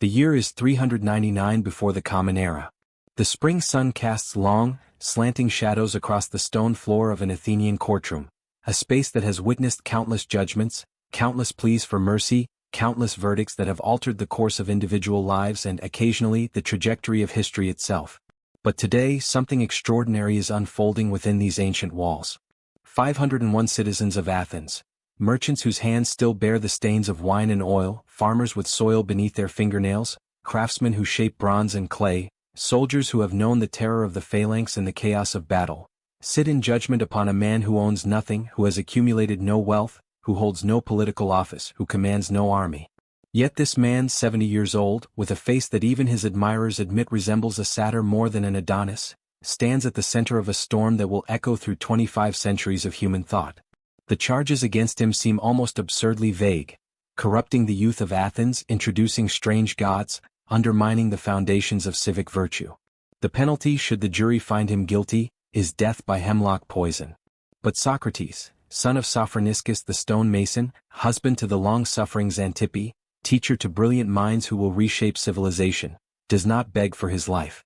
The year is 399 before the Common Era. The spring sun casts long, slanting shadows across the stone floor of an Athenian courtroom, a space that has witnessed countless judgments, countless pleas for mercy, countless verdicts that have altered the course of individual lives and occasionally the trajectory of history itself. But today, something extraordinary is unfolding within these ancient walls. 501 citizens of Athens, merchants whose hands still bear the stains of wine and oil, farmers with soil beneath their fingernails, craftsmen who shape bronze and clay, soldiers who have known the terror of the phalanx and the chaos of battle, sit in judgment upon a man who owns nothing, who has accumulated no wealth, who holds no political office, who commands no army. Yet this man, 70 years old, with a face that even his admirers admit resembles a satyr more than an Adonis, stands at the center of a storm that will echo through 25 centuries of human thought. The charges against him seem almost absurdly vague: corrupting the youth of Athens, introducing strange gods, undermining the foundations of civic virtue. The penalty, should the jury find him guilty, is death by hemlock poison. But Socrates, son of Sophroniscus the stone mason, husband to the long-suffering Xanthippe, teacher to brilliant minds who will reshape civilization, does not beg for his life.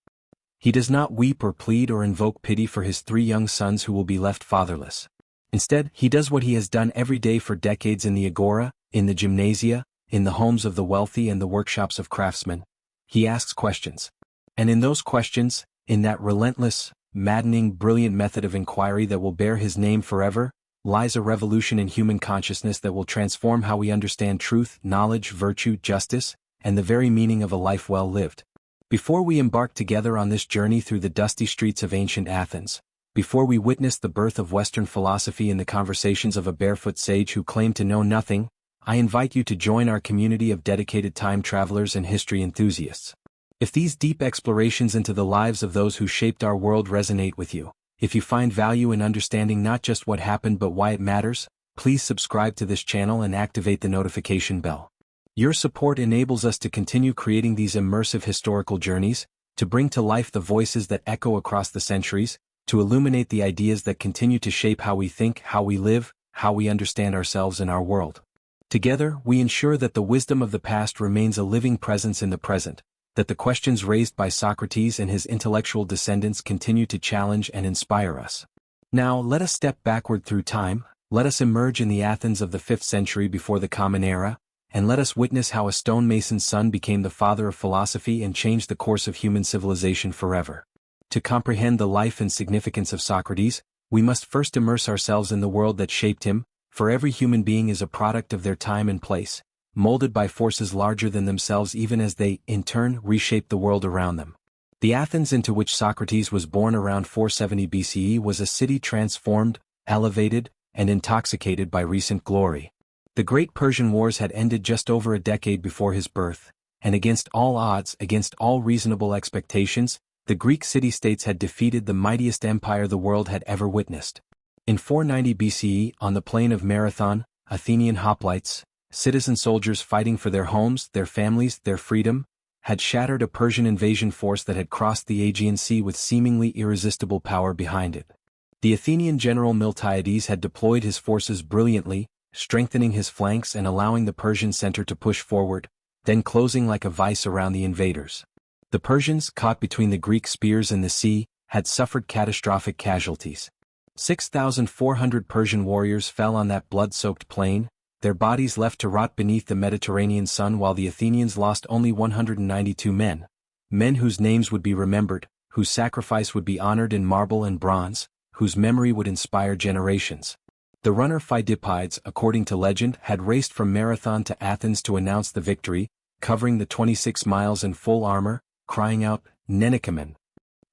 He does not weep or plead or invoke pity for his 3 young sons who will be left fatherless. Instead, he does what he has done every day for decades in the agora, in the gymnasia, in the homes of the wealthy and the workshops of craftsmen. He asks questions. And in those questions, in that relentless, maddening, brilliant method of inquiry that will bear his name forever, lies a revolution in human consciousness that will transform how we understand truth, knowledge, virtue, justice, and the very meaning of a life well lived. Before we embark together on this journey through the dusty streets of ancient Athens, before we witness the birth of Western philosophy in the conversations of a barefoot sage who claimed to know nothing, I invite you to join our community of dedicated time travelers and history enthusiasts. If these deep explorations into the lives of those who shaped our world resonate with you, if you find value in understanding not just what happened but why it matters, please subscribe to this channel and activate the notification bell. Your support enables us to continue creating these immersive historical journeys, to bring to life the voices that echo across the centuries, to illuminate the ideas that continue to shape how we think, how we live, how we understand ourselves and our world. Together, we ensure that the wisdom of the past remains a living presence in the present, that the questions raised by Socrates and his intellectual descendants continue to challenge and inspire us. Now, let us step backward through time, let us emerge in the Athens of the 5th century before the Common Era, and let us witness how a stonemason's son became the father of philosophy and changed the course of human civilization forever. To comprehend the life and significance of Socrates, we must first immerse ourselves in the world that shaped him, for every human being is a product of their time and place, molded by forces larger than themselves even as they, in turn, reshape the world around them. The Athens into which Socrates was born around 470 BCE was a city transformed, elevated, and intoxicated by recent glory. The Great Persian Wars had ended just over a decade before his birth, and against all odds, against all reasonable expectations, the Greek city-states had defeated the mightiest empire the world had ever witnessed. In 490 BCE, on the plain of Marathon, Athenian hoplites, citizen soldiers fighting for their homes, their families, their freedom, had shattered a Persian invasion force that had crossed the Aegean Sea with seemingly irresistible power behind it. The Athenian general Miltiades had deployed his forces brilliantly, strengthening his flanks and allowing the Persian center to push forward, then closing like a vice around the invaders. The Persians, caught between the Greek spears and the sea, had suffered catastrophic casualties. 6,400 Persian warriors fell on that blood-soaked plain, their bodies left to rot beneath the Mediterranean sun, while the Athenians lost only 192 men, men whose names would be remembered, whose sacrifice would be honored in marble and bronze, whose memory would inspire generations. The runner Phidippides, according to legend, had raced from Marathon to Athens to announce the victory, covering the 26 miles in full armor, crying out, "Nenekamen!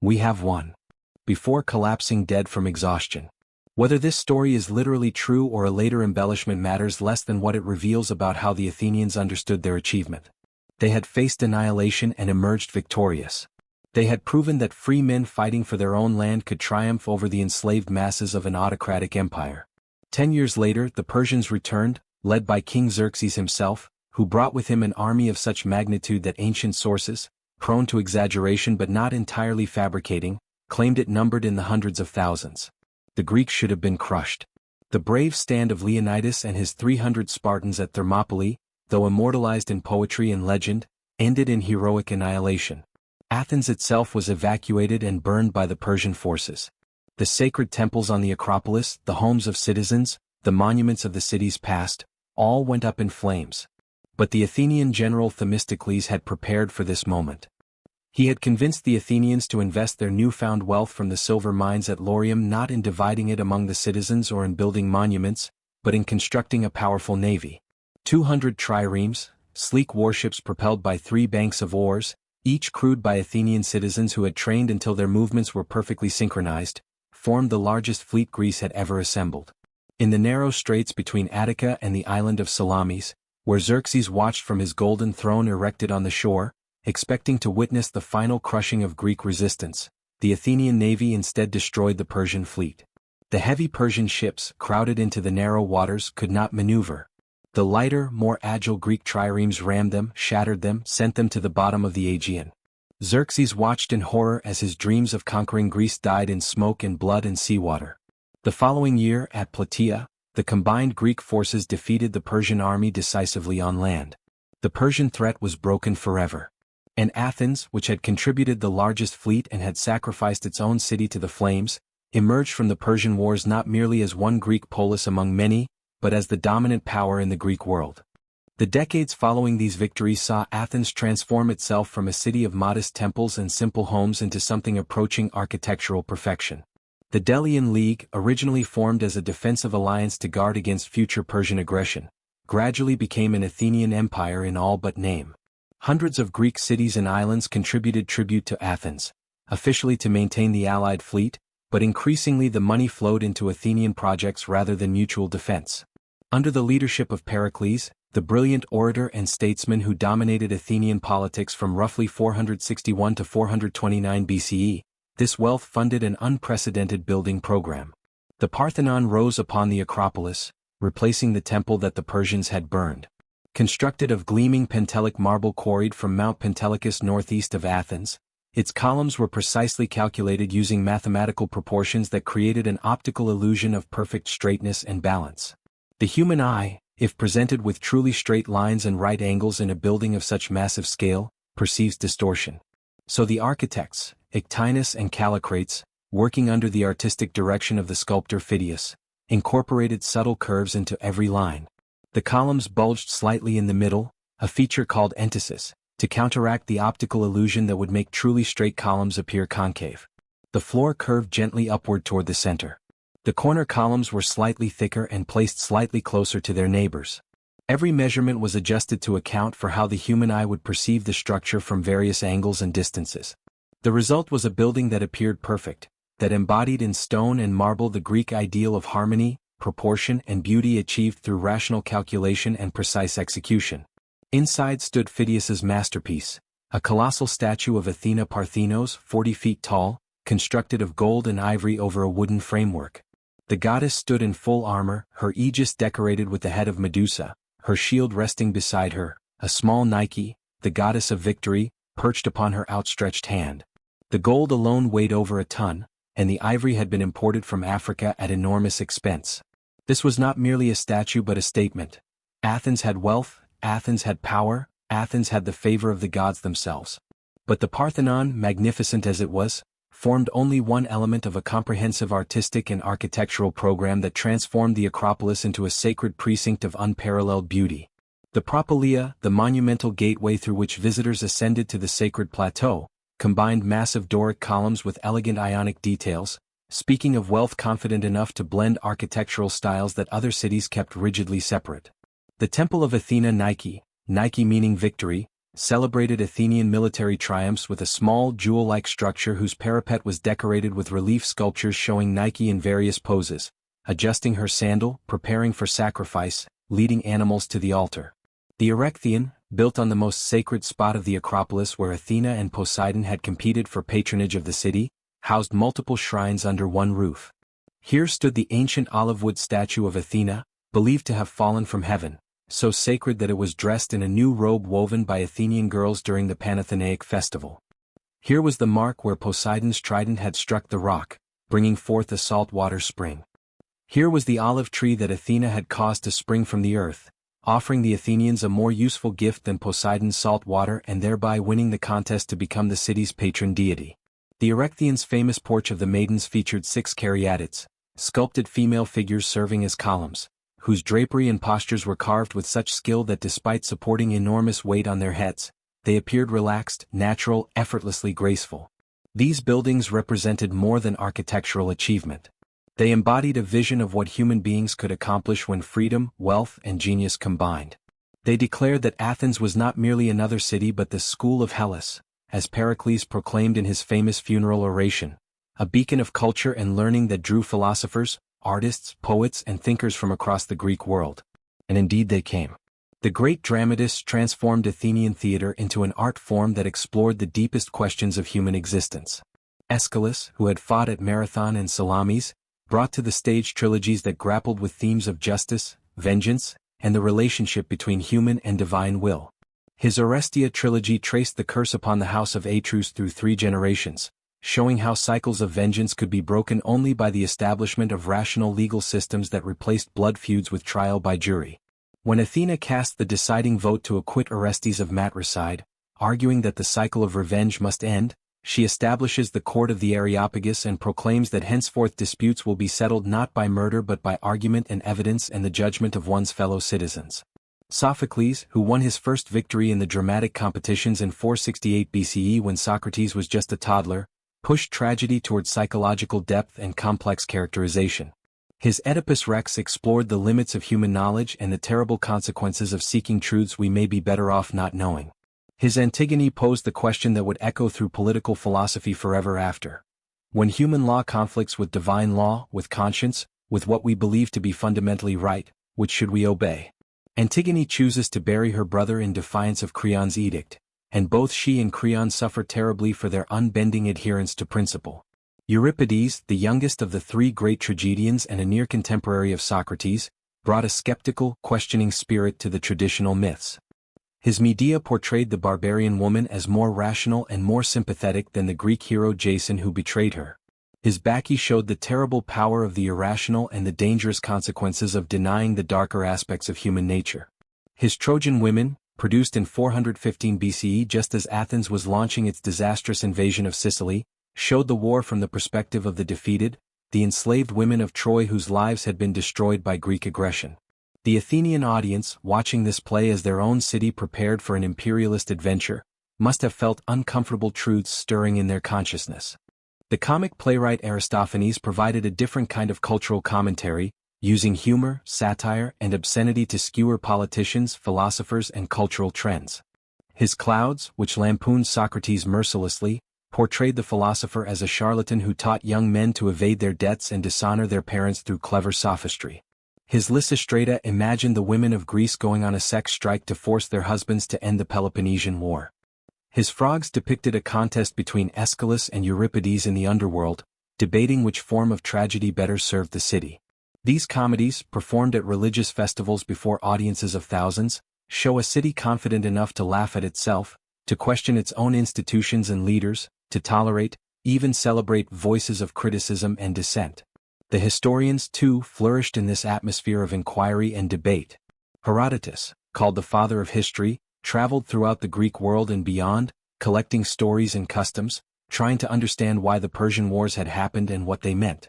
We have won!" before collapsing dead from exhaustion. Whether this story is literally true or a later embellishment matters less than what it reveals about how the Athenians understood their achievement. They had faced annihilation and emerged victorious. They had proven that free men fighting for their own land could triumph over the enslaved masses of an autocratic empire. 10 years later, the Persians returned, led by King Xerxes himself, who brought with him an army of such magnitude that ancient sources, prone to exaggeration but not entirely fabricating, claimed it numbered in the hundreds of thousands. The Greeks should have been crushed. The brave stand of Leonidas and his 300 Spartans at Thermopylae, though immortalized in poetry and legend, ended in heroic annihilation. Athens itself was evacuated and burned by the Persian forces. The sacred temples on the Acropolis, the homes of citizens, the monuments of the city's past, all went up in flames. But the Athenian general Themistocles had prepared for this moment. He had convinced the Athenians to invest their newfound wealth from the silver mines at Laurium not in dividing it among the citizens or in building monuments, but in constructing a powerful navy. 200 triremes, sleek warships propelled by 3 banks of oars, each crewed by Athenian citizens who had trained until their movements were perfectly synchronized, formed the largest fleet Greece had ever assembled. In the narrow straits between Attica and the island of Salamis, where Xerxes watched from his golden throne erected on the shore, expecting to witness the final crushing of Greek resistance, the Athenian navy instead destroyed the Persian fleet. The heavy Persian ships, crowded into the narrow waters, could not maneuver. The lighter, more agile Greek triremes rammed them, shattered them, sent them to the bottom of the Aegean. Xerxes watched in horror as his dreams of conquering Greece died in smoke and blood and seawater. The following year, at Plataea, the combined Greek forces defeated the Persian army decisively on land. The Persian threat was broken forever. And Athens, which had contributed the largest fleet and had sacrificed its own city to the flames, emerged from the Persian wars not merely as one Greek polis among many, but as the dominant power in the Greek world. The decades following these victories saw Athens transform itself from a city of modest temples and simple homes into something approaching architectural perfection. The Delian League, originally formed as a defensive alliance to guard against future Persian aggression, gradually became an Athenian empire in all but name. Hundreds of Greek cities and islands contributed tribute to Athens, officially to maintain the allied fleet, but increasingly the money flowed into Athenian projects rather than mutual defense. Under the leadership of Pericles, the brilliant orator and statesman who dominated Athenian politics from roughly 461 to 429 BCE, this wealth funded an unprecedented building program. The Parthenon rose upon the Acropolis, replacing the temple that the Persians had burned. Constructed of gleaming Pentelic marble quarried from Mount Pentelicus northeast of Athens, its columns were precisely calculated using mathematical proportions that created an optical illusion of perfect straightness and balance. The human eye, if presented with truly straight lines and right angles in a building of such massive scale, perceives distortion. So the architects, Ectinus and Callicrates, working under the artistic direction of the sculptor Phidias, incorporated subtle curves into every line. The columns bulged slightly in the middle, a feature called entasis, to counteract the optical illusion that would make truly straight columns appear concave. The floor curved gently upward toward the center. The corner columns were slightly thicker and placed slightly closer to their neighbors. Every measurement was adjusted to account for how the human eye would perceive the structure from various angles and distances. The result was a building that appeared perfect, that embodied in stone and marble the Greek ideal of harmony, proportion and beauty achieved through rational calculation and precise execution. Inside stood Phidias's masterpiece, a colossal statue of Athena Parthenos, 40 feet tall, constructed of gold and ivory over a wooden framework. The goddess stood in full armor, her aegis decorated with the head of Medusa, her shield resting beside her, a small Nike, the goddess of victory, perched upon her outstretched hand. The gold alone weighed over a ton, and the ivory had been imported from Africa at enormous expense. This was not merely a statue but a statement. Athens had wealth, Athens had power, Athens had the favor of the gods themselves. But the Parthenon, magnificent as it was, formed only one element of a comprehensive artistic and architectural program that transformed the Acropolis into a sacred precinct of unparalleled beauty. The Propylaea, the monumental gateway through which visitors ascended to the sacred plateau, combined massive Doric columns with elegant Ionic details, speaking of wealth confident enough to blend architectural styles that other cities kept rigidly separate. The Temple of Athena Nike, Nike meaning victory, celebrated Athenian military triumphs with a small jewel-like structure whose parapet was decorated with relief sculptures showing Nike in various poses, adjusting her sandal, preparing for sacrifice, leading animals to the altar. The Erechtheion, built on the most sacred spot of the Acropolis where Athena and Poseidon had competed for patronage of the city, housed multiple shrines under one roof. Here stood the ancient olive-wood statue of Athena, believed to have fallen from heaven, so sacred that it was dressed in a new robe woven by Athenian girls during the Panathenaic festival. Here was the mark where Poseidon's trident had struck the rock, bringing forth a salt water spring. Here was the olive tree that Athena had caused to spring from the earth, offering the Athenians a more useful gift than Poseidon's salt water and thereby winning the contest to become the city's patron deity. The Erechtheians' famous porch of the maidens featured 6 caryatids, sculpted female figures serving as columns, whose drapery and postures were carved with such skill that despite supporting enormous weight on their heads, they appeared relaxed, natural, effortlessly graceful. These buildings represented more than architectural achievement. They embodied a vision of what human beings could accomplish when freedom, wealth, and genius combined. They declared that Athens was not merely another city but the school of Hellas, as Pericles proclaimed in his famous funeral oration, a beacon of culture and learning that drew philosophers, artists, poets, and thinkers from across the Greek world. And indeed they came. The great dramatists transformed Athenian theater into an art form that explored the deepest questions of human existence. Aeschylus, who had fought at Marathon and Salamis, brought to the stage trilogies that grappled with themes of justice, vengeance, and the relationship between human and divine will. His Orestia trilogy traced the curse upon the house of Atreus through 3 generations, showing how cycles of vengeance could be broken only by the establishment of rational legal systems that replaced blood feuds with trial by jury. When Athena cast the deciding vote to acquit Orestes of matricide, arguing that the cycle of revenge must end, she establishes the court of the Areopagus and proclaims that henceforth disputes will be settled not by murder but by argument and evidence and the judgment of one's fellow citizens. Sophocles, who won his first victory in the dramatic competitions in 468 BCE when Socrates was just a toddler, pushed tragedy toward psychological depth and complex characterization. His Oedipus Rex explored the limits of human knowledge and the terrible consequences of seeking truths we may be better off not knowing. His Antigone posed the question that would echo through political philosophy forever after. When human law conflicts with divine law, with conscience, with what we believe to be fundamentally right, which should we obey? Antigone chooses to bury her brother in defiance of Creon's edict, and both she and Creon suffer terribly for their unbending adherence to principle. Euripides, the youngest of the 3 great tragedians and a near contemporary of Socrates, brought a skeptical, questioning spirit to the traditional myths. His Medea portrayed the barbarian woman as more rational and more sympathetic than the Greek hero Jason who betrayed her. His Bacchae showed the terrible power of the irrational and the dangerous consequences of denying the darker aspects of human nature. His Trojan women, produced in 415 BCE just as Athens was launching its disastrous invasion of Sicily, showed the war from the perspective of the defeated, the enslaved women of Troy whose lives had been destroyed by Greek aggression. The Athenian audience, watching this play as their own city prepared for an imperialist adventure, must have felt uncomfortable truths stirring in their consciousness. The comic playwright Aristophanes provided a different kind of cultural commentary, using humor, satire, and obscenity to skewer politicians, philosophers, and cultural trends. His Clouds, which lampooned Socrates mercilessly, portrayed the philosopher as a charlatan who taught young men to evade their debts and dishonor their parents through clever sophistry. His Lysistrata imagined the women of Greece going on a sex strike to force their husbands to end the Peloponnesian War. His Frogs depicted a contest between Aeschylus and Euripides in the underworld, debating which form of tragedy better served the city. These comedies, performed at religious festivals before audiences of thousands, show a city confident enough to laugh at itself, to question its own institutions and leaders, to tolerate, even celebrate voices of criticism and dissent. The historians, too, flourished in this atmosphere of inquiry and debate. Herodotus, called the father of history, traveled throughout the Greek world and beyond, collecting stories and customs, trying to understand why the Persian Wars had happened and what they meant.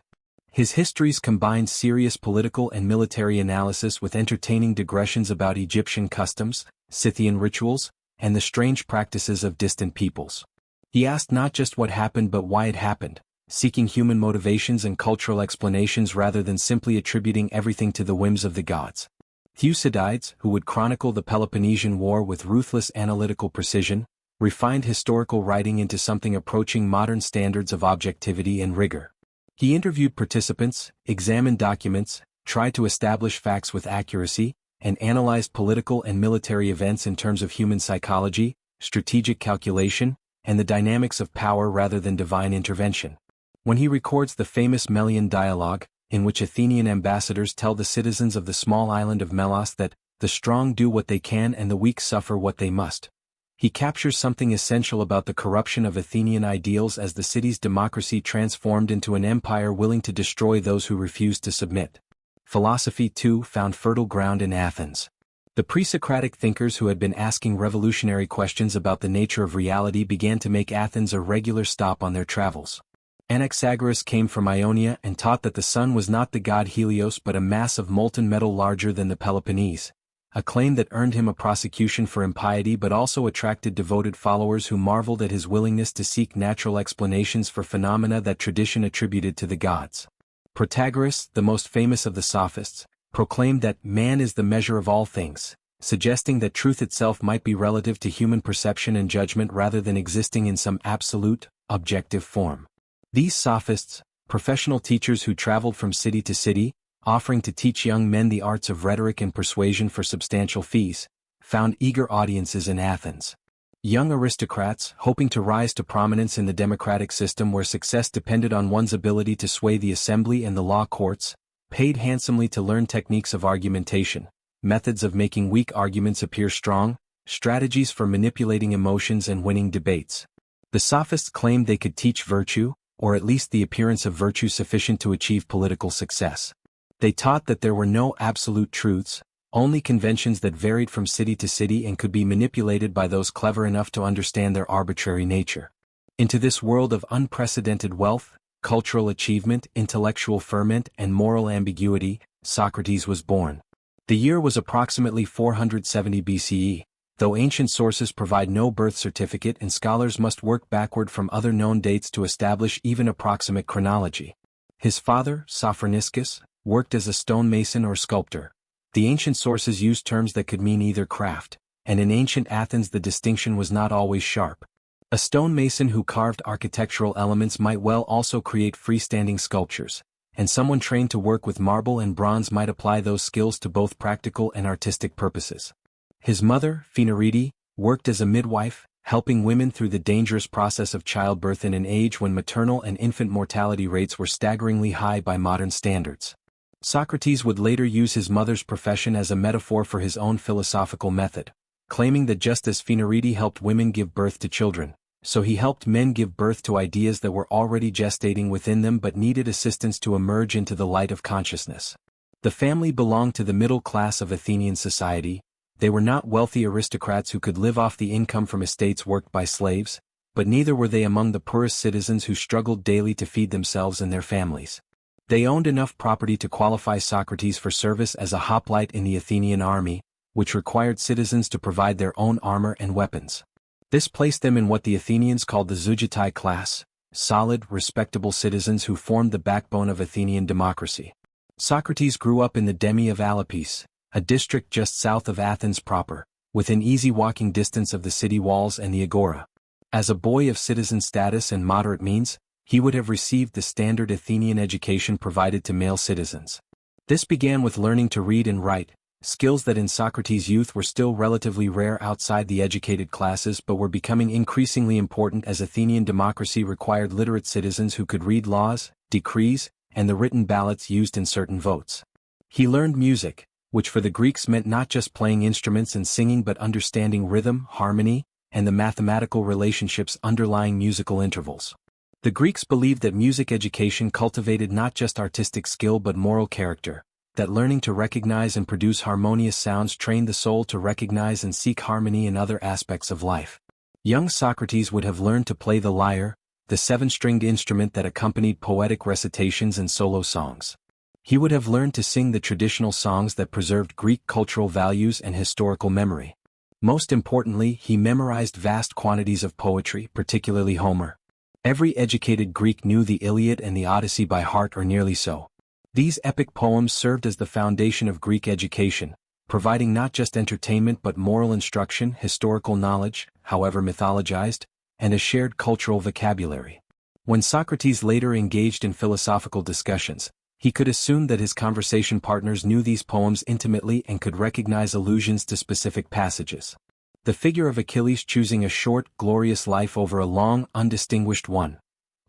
His histories combined serious political and military analysis with entertaining digressions about Egyptian customs, Scythian rituals, and the strange practices of distant peoples. He asked not just what happened but why it happened, seeking human motivations and cultural explanations rather than simply attributing everything to the whims of the gods. Thucydides, who would chronicle the Peloponnesian War with ruthless analytical precision, refined historical writing into something approaching modern standards of objectivity and rigor. He interviewed participants, examined documents, tried to establish facts with accuracy, and analyzed political and military events in terms of human psychology, strategic calculation, and the dynamics of power rather than divine intervention. When he records the famous Melian dialogue, in which Athenian ambassadors tell the citizens of the small island of Melos that the strong do what they can and the weak suffer what they must, he captures something essential about the corruption of Athenian ideals as the city's democracy transformed into an empire willing to destroy those who refused to submit. Philosophy, too, found fertile ground in Athens. The pre-Socratic thinkers who had been asking revolutionary questions about the nature of reality began to make Athens a regular stop on their travels. Anaxagoras came from Ionia and taught that the sun was not the god Helios but a mass of molten metal larger than the Peloponnese, a claim that earned him a prosecution for impiety but also attracted devoted followers who marveled at his willingness to seek natural explanations for phenomena that tradition attributed to the gods. Protagoras, the most famous of the sophists, proclaimed that man is the measure of all things, suggesting that truth itself might be relative to human perception and judgment rather than existing in some absolute, objective form. These sophists, professional teachers who traveled from city to city, offering to teach young men the arts of rhetoric and persuasion for substantial fees, found eager audiences in Athens. Young aristocrats, hoping to rise to prominence in the democratic system where success depended on one's ability to sway the assembly and the law courts, paid handsomely to learn techniques of argumentation, methods of making weak arguments appear strong, strategies for manipulating emotions and winning debates. The sophists claimed they could teach virtue, or at least the appearance of virtue sufficient to achieve political success. They taught that there were no absolute truths, only conventions that varied from city to city and could be manipulated by those clever enough to understand their arbitrary nature. Into this world of unprecedented wealth, cultural achievement, intellectual ferment, and moral ambiguity, Socrates was born. The year was approximately 470 BCE, though ancient sources provide no birth certificate and scholars must work backward from other known dates to establish even approximate chronology. His father, Sophroniscus, worked as a stonemason or sculptor. The ancient sources used terms that could mean either craft, and in ancient Athens the distinction was not always sharp. A stonemason who carved architectural elements might well also create freestanding sculptures, and someone trained to work with marble and bronze might apply those skills to both practical and artistic purposes. His mother, Phaenarete, worked as a midwife, helping women through the dangerous process of childbirth in an age when maternal and infant mortality rates were staggeringly high by modern standards. Socrates would later use his mother's profession as a metaphor for his own philosophical method, claiming that just as Phaenarete helped women give birth to children, so he helped men give birth to ideas that were already gestating within them but needed assistance to emerge into the light of consciousness. The family belonged to the middle class of Athenian society. They were not wealthy aristocrats who could live off the income from estates worked by slaves, but neither were they among the poorest citizens who struggled daily to feed themselves and their families. They owned enough property to qualify Socrates for service as a hoplite in the Athenian army, which required citizens to provide their own armor and weapons. This placed them in what the Athenians called the Zeugatai class, solid, respectable citizens who formed the backbone of Athenian democracy. Socrates grew up in the Demi of Alapis, a district just south of Athens proper, within easy walking distance of the city walls and the agora. As a boy of citizen status and moderate means, he would have received the standard Athenian education provided to male citizens. This began with learning to read and write, skills that in Socrates' youth were still relatively rare outside the educated classes but were becoming increasingly important as Athenian democracy required literate citizens who could read laws, decrees, and the written ballots used in certain votes. He learned music, which for the Greeks meant not just playing instruments and singing but understanding rhythm, harmony, and the mathematical relationships underlying musical intervals. The Greeks believed that music education cultivated not just artistic skill but moral character, that learning to recognize and produce harmonious sounds trained the soul to recognize and seek harmony in other aspects of life. Young Socrates would have learned to play the lyre, the seven-stringed instrument that accompanied poetic recitations and solo songs. He would have learned to sing the traditional songs that preserved Greek cultural values and historical memory. Most importantly, he memorized vast quantities of poetry, particularly Homer. Every educated Greek knew the Iliad and the Odyssey by heart or nearly so. These epic poems served as the foundation of Greek education, providing not just entertainment but moral instruction, historical knowledge, however mythologized, and a shared cultural vocabulary. When Socrates later engaged in philosophical discussions, he could assume that his conversation partners knew these poems intimately and could recognize allusions to specific passages. The figure of Achilles choosing a short, glorious life over a long, undistinguished one.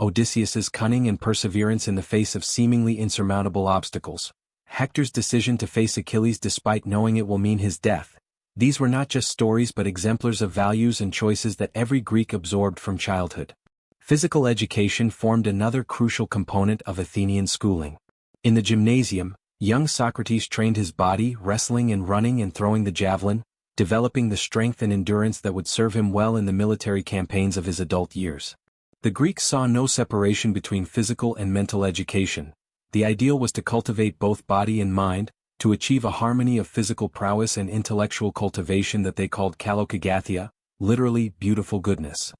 Odysseus's cunning and perseverance in the face of seemingly insurmountable obstacles. Hector's decision to face Achilles despite knowing it will mean his death. These were not just stories but exemplars of values and choices that every Greek absorbed from childhood. Physical education formed another crucial component of Athenian schooling. In the gymnasium, Young Socrates trained his body, wrestling and running and throwing the javelin, developing the strength and endurance that would serve him well in the military campaigns of his adult years. The Greeks saw no separation between physical and mental education. The ideal was to cultivate both body and mind, to achieve a harmony of physical prowess and intellectual cultivation that they called kalokagathia, literally beautiful goodness.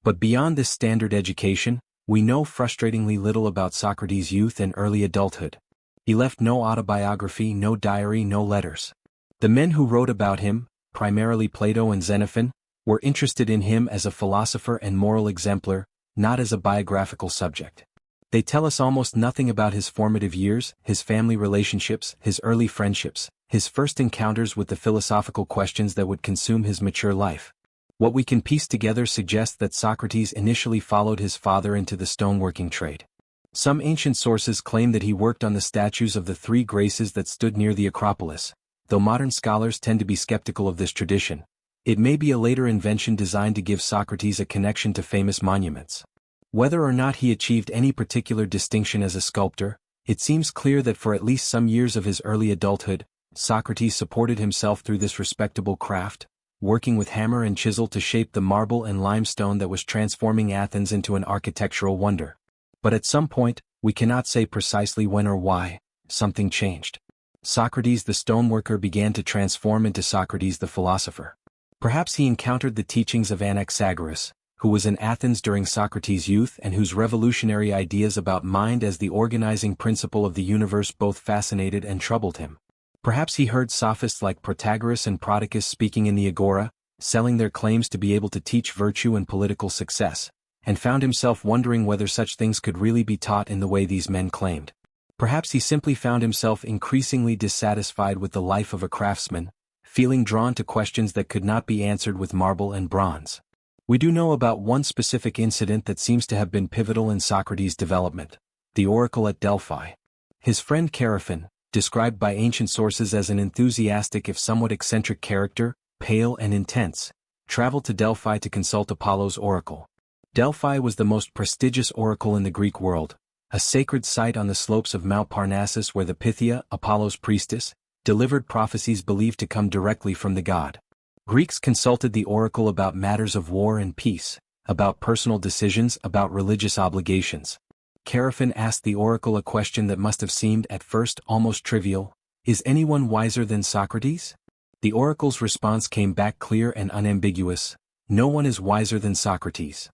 But beyond this standard education, we know frustratingly little about Socrates' youth and early adulthood. He left no autobiography, no diary, no letters. The men who wrote about him, primarily Plato and Xenophon, were interested in him as a philosopher and moral exemplar, not as a biographical subject. They tell us almost nothing about his formative years, his family relationships, his early friendships, his first encounters with the philosophical questions that would consume his mature life. What we can piece together suggests that Socrates initially followed his father into the stoneworking trade. Some ancient sources claim that he worked on the statues of the three Graces that stood near the Acropolis. Though modern scholars tend to be skeptical of this tradition, it may be a later invention designed to give Socrates a connection to famous monuments. Whether or not he achieved any particular distinction as a sculptor, it seems clear that for at least some years of his early adulthood, Socrates supported himself through this respectable craft, working with hammer and chisel to shape the marble and limestone that was transforming Athens into an architectural wonder. But at some point, we cannot say precisely when or why, something changed. Socrates the stoneworker began to transform into Socrates the philosopher. Perhaps he encountered the teachings of Anaxagoras, who was in Athens during Socrates' youth and whose revolutionary ideas about mind as the organizing principle of the universe both fascinated and troubled him. Perhaps he heard sophists like Protagoras and Prodicus speaking in the agora, selling their claims to be able to teach virtue and political success, and found himself wondering whether such things could really be taught in the way these men claimed. Perhaps he simply found himself increasingly dissatisfied with the life of a craftsman, feeling drawn to questions that could not be answered with marble and bronze. We do know about one specific incident that seems to have been pivotal in Socrates' development: the oracle at Delphi. His friend Chaerephon, described by ancient sources as an enthusiastic if somewhat eccentric character, pale and intense, traveled to Delphi to consult Apollo's oracle. Delphi was the most prestigious oracle in the Greek world, a sacred site on the slopes of Mount Parnassus where the Pythia, Apollo's priestess, delivered prophecies believed to come directly from the god. Greeks consulted the oracle about matters of war and peace, about personal decisions, about religious obligations. Chaerephon asked the oracle a question that must have seemed at first almost trivial: is anyone wiser than Socrates? The oracle's response came back clear and unambiguous: no one is wiser than Socrates.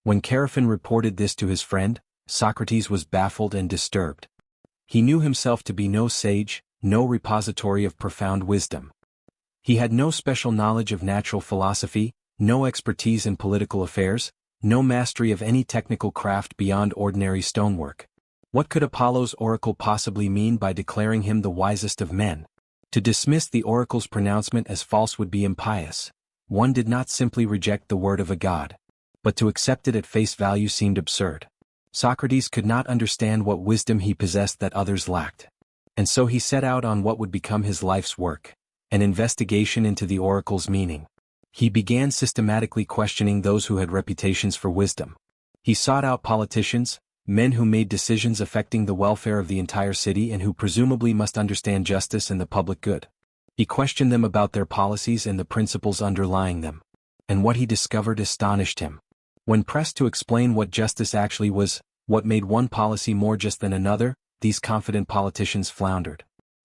When Chaerephon reported this to his friend, Socrates was baffled and disturbed. He knew himself to be no sage, no repository of profound wisdom. He had no special knowledge of natural philosophy, no expertise in political affairs, no mastery of any technical craft beyond ordinary stonework. What could Apollo's oracle possibly mean by declaring him the wisest of men? To dismiss the oracle's pronouncement as false would be impious. One did not simply reject the word of a god, but to accept it at face value seemed absurd. Socrates could not understand what wisdom he possessed that others lacked. And so he set out on what would become his life's work: an investigation into the oracle's meaning. He began systematically questioning those who had reputations for wisdom. He sought out politicians, men who made decisions affecting the welfare of the entire city and who presumably must understand justice and the public good. He questioned them about their policies and the principles underlying them. And what he discovered astonished him. When pressed to explain what justice actually was, what made one policy more just than another, these confident politicians floundered.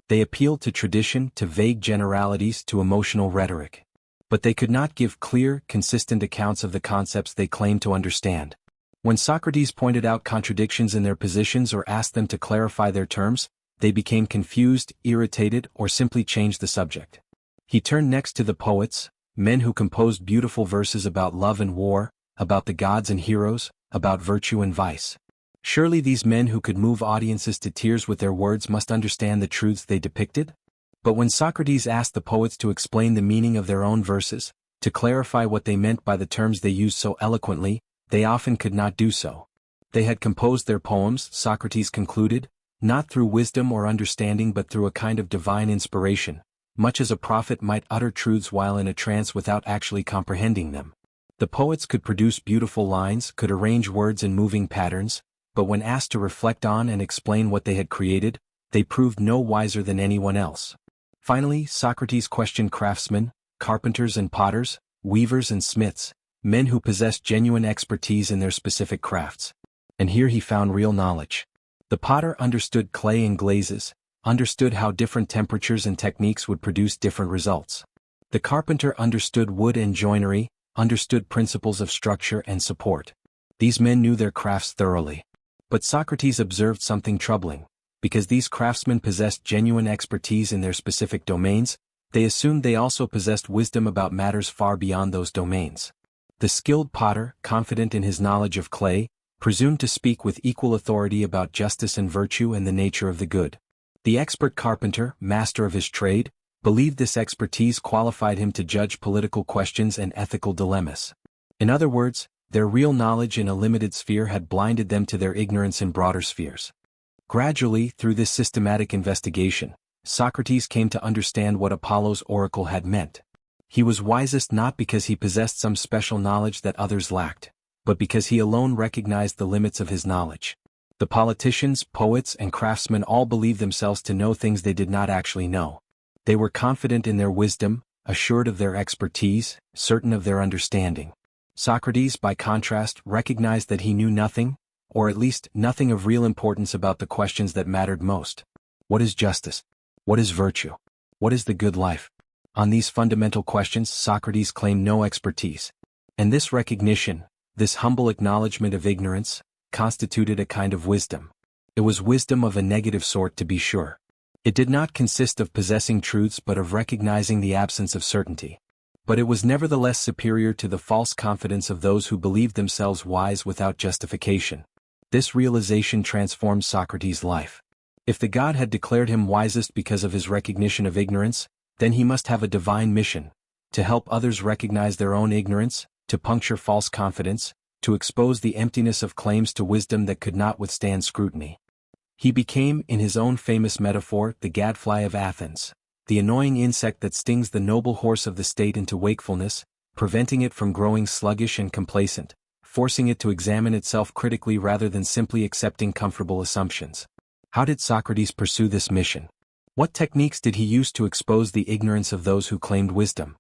They appealed to tradition, to vague generalities, to emotional rhetoric. But they could not give clear, consistent accounts of the concepts they claimed to understand. When Socrates pointed out contradictions in their positions or asked them to clarify their terms, they became confused, irritated, or simply changed the subject. He turned next to the poets, men who composed beautiful verses about love and war, about the gods and heroes, about virtue and vice. Surely these men who could move audiences to tears with their words must understand the truths they depicted? But when Socrates asked the poets to explain the meaning of their own verses, to clarify what they meant by the terms they used so eloquently, they often could not do so. They had composed their poems, Socrates concluded, not through wisdom or understanding but through a kind of divine inspiration, much as a prophet might utter truths while in a trance without actually comprehending them. The poets could produce beautiful lines, could arrange words in moving patterns, but when asked to reflect on and explain what they had created, they proved no wiser than anyone else. Finally, Socrates questioned craftsmen, carpenters and potters, weavers and smiths, men who possessed genuine expertise in their specific crafts. And here he found real knowledge. The potter understood clay and glazes, understood how different temperatures and techniques would produce different results. The carpenter understood wood and joinery, understood principles of structure and support. These men knew their crafts thoroughly. But Socrates observed something troubling. Because these craftsmen possessed genuine expertise in their specific domains, they assumed they also possessed wisdom about matters far beyond those domains. The skilled potter, confident in his knowledge of clay, presumed to speak with equal authority about justice and virtue and the nature of the good. The expert carpenter, master of his trade, believed this expertise qualified him to judge political questions and ethical dilemmas. In other words, their real knowledge in a limited sphere had blinded them to their ignorance in broader spheres. Gradually, through this systematic investigation, Socrates came to understand what Apollo's oracle had meant. He was wisest not because he possessed some special knowledge that others lacked, but because he alone recognized the limits of his knowledge. The politicians, poets, and craftsmen all believed themselves to know things they did not actually know. They were confident in their wisdom, assured of their expertise, certain of their understanding. Socrates, by contrast, recognized that he knew nothing, or at least nothing of real importance about the questions that mattered most. What is justice? What is virtue? What is the good life? On these fundamental questions, Socrates claimed no expertise. And this recognition, this humble acknowledgement of ignorance, constituted a kind of wisdom. It was wisdom of a negative sort, to be sure. It did not consist of possessing truths but of recognizing the absence of certainty. But it was nevertheless superior to the false confidence of those who believed themselves wise without justification. This realization transformed Socrates' life. If the god had declared him wisest because of his recognition of ignorance, then he must have a divine mission, to help others recognize their own ignorance, to puncture false confidence, to expose the emptiness of claims to wisdom that could not withstand scrutiny. He became, in his own famous metaphor, the gadfly of Athens, the annoying insect that stings the noble horse of the state into wakefulness, preventing it from growing sluggish and complacent, forcing it to examine itself critically rather than simply accepting comfortable assumptions. How did Socrates pursue this mission? What techniques did he use to expose the ignorance of those who claimed wisdom?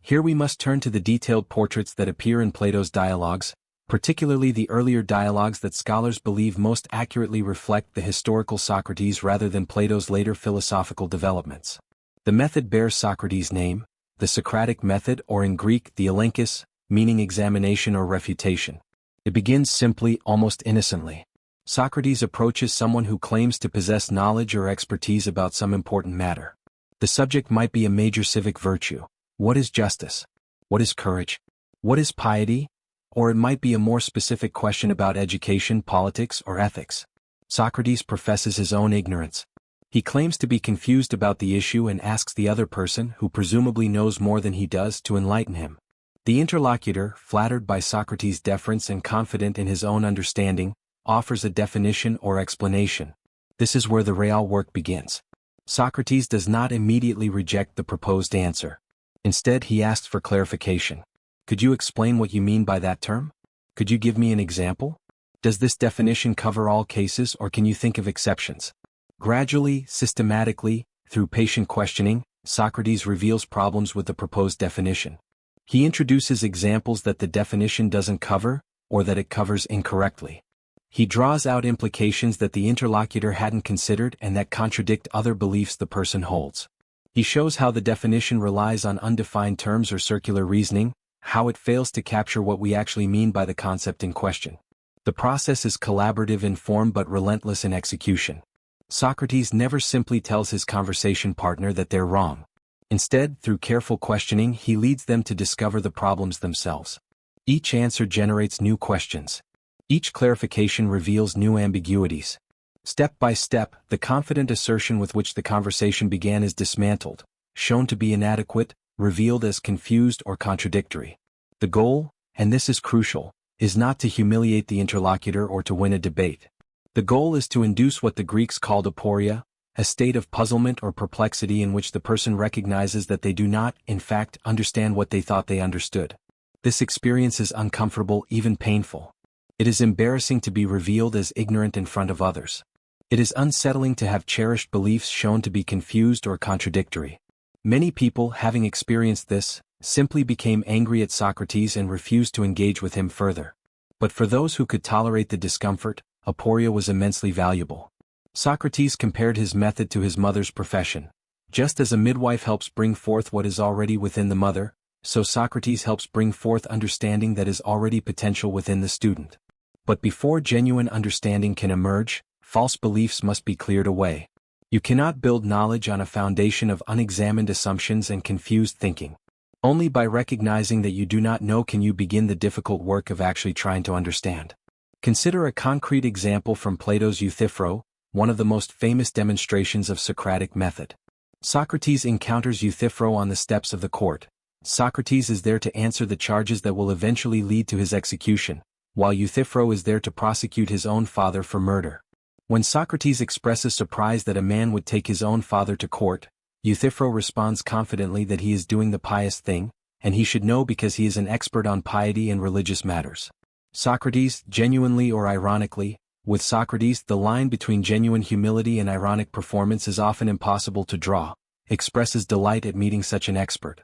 Here we must turn to the detailed portraits that appear in Plato's dialogues, particularly the earlier dialogues that scholars believe most accurately reflect the historical Socrates rather than Plato's later philosophical developments. The method bears Socrates' name, the Socratic method, or in Greek the elenchus, meaning examination or refutation. It begins simply, almost innocently. Socrates approaches someone who claims to possess knowledge or expertise about some important matter. The subject might be a major civic virtue. What is justice? What is courage? What is piety? Or it might be a more specific question about education, politics, or ethics. Socrates professes his own ignorance. He claims to be confused about the issue and asks the other person, who presumably knows more than he does, to enlighten him. The interlocutor, flattered by Socrates' deference and confident in his own understanding, offers a definition or explanation. This is where the real work begins. Socrates does not immediately reject the proposed answer. Instead, he asks for clarification. Could you explain what you mean by that term? Could you give me an example? Does this definition cover all cases, or can you think of exceptions? Gradually, systematically, through patient questioning, Socrates reveals problems with the proposed definition. He introduces examples that the definition doesn't cover, or that it covers incorrectly. He draws out implications that the interlocutor hadn't considered and that contradict other beliefs the person holds. He shows how the definition relies on undefined terms or circular reasoning, how it fails to capture what we actually mean by the concept in question. The process is collaborative in form but relentless in execution. Socrates never simply tells his conversation partner that they're wrong. Instead, through careful questioning, he leads them to discover the problems themselves. Each answer generates new questions. Each clarification reveals new ambiguities. Step by step, the confident assertion with which the conversation began is dismantled, shown to be inadequate, revealed as confused or contradictory. The goal, and this is crucial, is not to humiliate the interlocutor or to win a debate. The goal is to induce what the Greeks called aporia, a state of puzzlement or perplexity in which the person recognizes that they do not, in fact, understand what they thought they understood. This experience is uncomfortable, even painful. It is embarrassing to be revealed as ignorant in front of others. It is unsettling to have cherished beliefs shown to be confused or contradictory. Many people, having experienced this, simply became angry at Socrates and refused to engage with him further. But for those who could tolerate the discomfort, aporia was immensely valuable. Socrates compared his method to his mother's profession. Just as a midwife helps bring forth what is already within the mother, so Socrates helps bring forth understanding that is already potential within the student. But before genuine understanding can emerge, false beliefs must be cleared away. You cannot build knowledge on a foundation of unexamined assumptions and confused thinking. Only by recognizing that you do not know can you begin the difficult work of actually trying to understand. Consider a concrete example from Plato's Euthyphro, one of the most famous demonstrations of Socratic method. Socrates encounters Euthyphro on the steps of the court. Socrates is there to answer the charges that will eventually lead to his execution, while Euthyphro is there to prosecute his own father for murder. When Socrates expresses surprise that a man would take his own father to court, Euthyphro responds confidently that he is doing the pious thing, and he should know because he is an expert on piety and religious matters. Socrates, genuinely or ironically, with Socrates the line between genuine humility and ironic performance is often impossible to draw, expresses delight at meeting such an expert.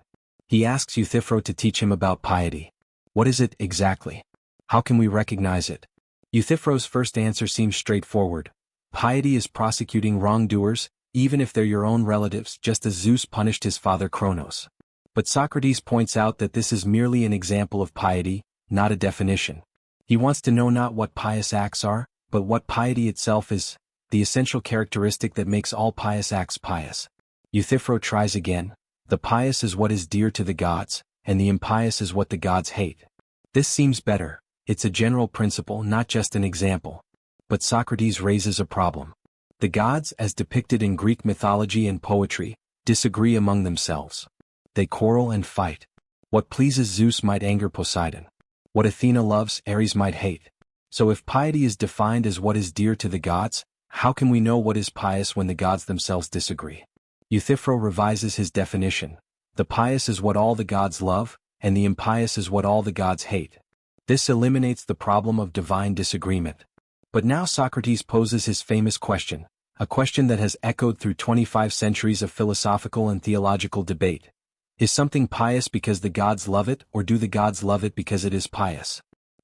He asks Euthyphro to teach him about piety. What is it, exactly? How can we recognize it? Euthyphro's first answer seems straightforward. Piety is prosecuting wrongdoers, even if they're your own relatives, just as Zeus punished his father Cronos. But Socrates points out that this is merely an example of piety, not a definition. He wants to know not what pious acts are, but what piety itself is, the essential characteristic that makes all pious acts pious. Euthyphro tries again. The pious is what is dear to the gods, and the impious is what the gods hate. This seems better. It's a general principle, not just an example. But Socrates raises a problem. The gods, as depicted in Greek mythology and poetry, disagree among themselves. They quarrel and fight. What pleases Zeus might anger Poseidon. What Athena loves, Ares might hate. So if piety is defined as what is dear to the gods, how can we know what is pious when the gods themselves disagree? Euthyphro revises his definition. The pious is what all the gods love, and the impious is what all the gods hate. This eliminates the problem of divine disagreement. But now Socrates poses his famous question, a question that has echoed through 25 centuries of philosophical and theological debate. Is something pious because the gods love it, or do the gods love it because it is pious?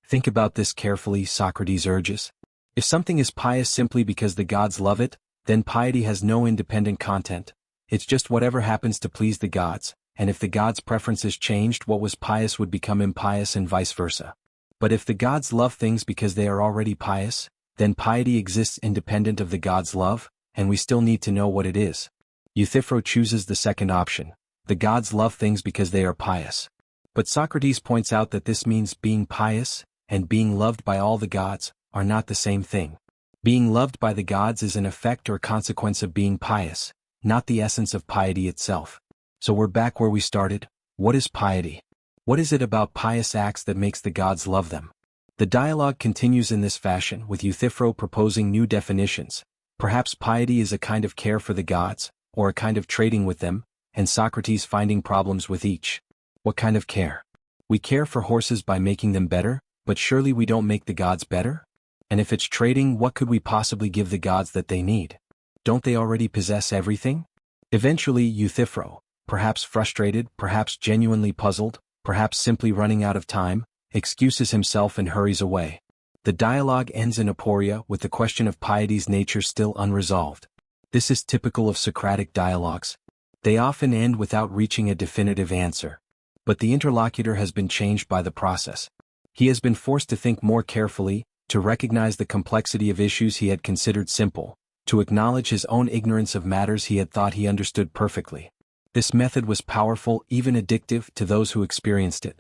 Think about this carefully, Socrates urges. If something is pious simply because the gods love it, then piety has no independent content. It's just whatever happens to please the gods, and if the gods' preferences changed, what was pious would become impious and vice versa. But if the gods love things because they are already pious, then piety exists independent of the gods' love, and we still need to know what it is. Euthyphro chooses the second option. The gods love things because they are pious. But Socrates points out that this means being pious, and being loved by all the gods, are not the same thing. Being loved by the gods is an effect or consequence of being pious, not the essence of piety itself. So we're back where we started. What is piety? What is it about pious acts that makes the gods love them? The dialogue continues in this fashion, with Euthyphro proposing new definitions. Perhaps piety is a kind of care for the gods, or a kind of trading with them, and Socrates finding problems with each. What kind of care? We care for horses by making them better, but surely we don't make the gods better? And if it's trading, what could we possibly give the gods that they need? Don't they already possess everything? Eventually Euthyphro, perhaps frustrated, perhaps genuinely puzzled, perhaps simply running out of time, excuses himself and hurries away. The dialogue ends in aporia, with the question of piety's nature still unresolved. This is typical of Socratic dialogues. They often end without reaching a definitive answer. But the interlocutor has been changed by the process. He has been forced to think more carefully, to recognize the complexity of issues he had considered simple, to acknowledge his own ignorance of matters he had thought he understood perfectly. This method was powerful, even addictive, to those who experienced it.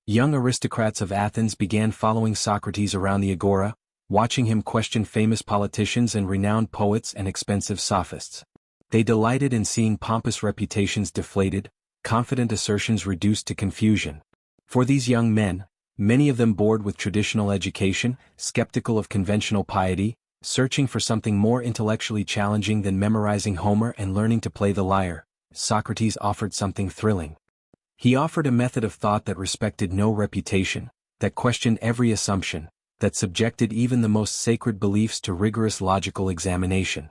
Young aristocrats of Athens began following Socrates around the agora, watching him question famous politicians and renowned poets and expensive sophists. They delighted in seeing pompous reputations deflated, confident assertions reduced to confusion. For these young men, many of them bored with traditional education, skeptical of conventional piety, searching for something more intellectually challenging than memorizing Homer and learning to play the lyre, Socrates offered something thrilling. He offered a method of thought that respected no reputation, that questioned every assumption, that subjected even the most sacred beliefs to rigorous logical examination.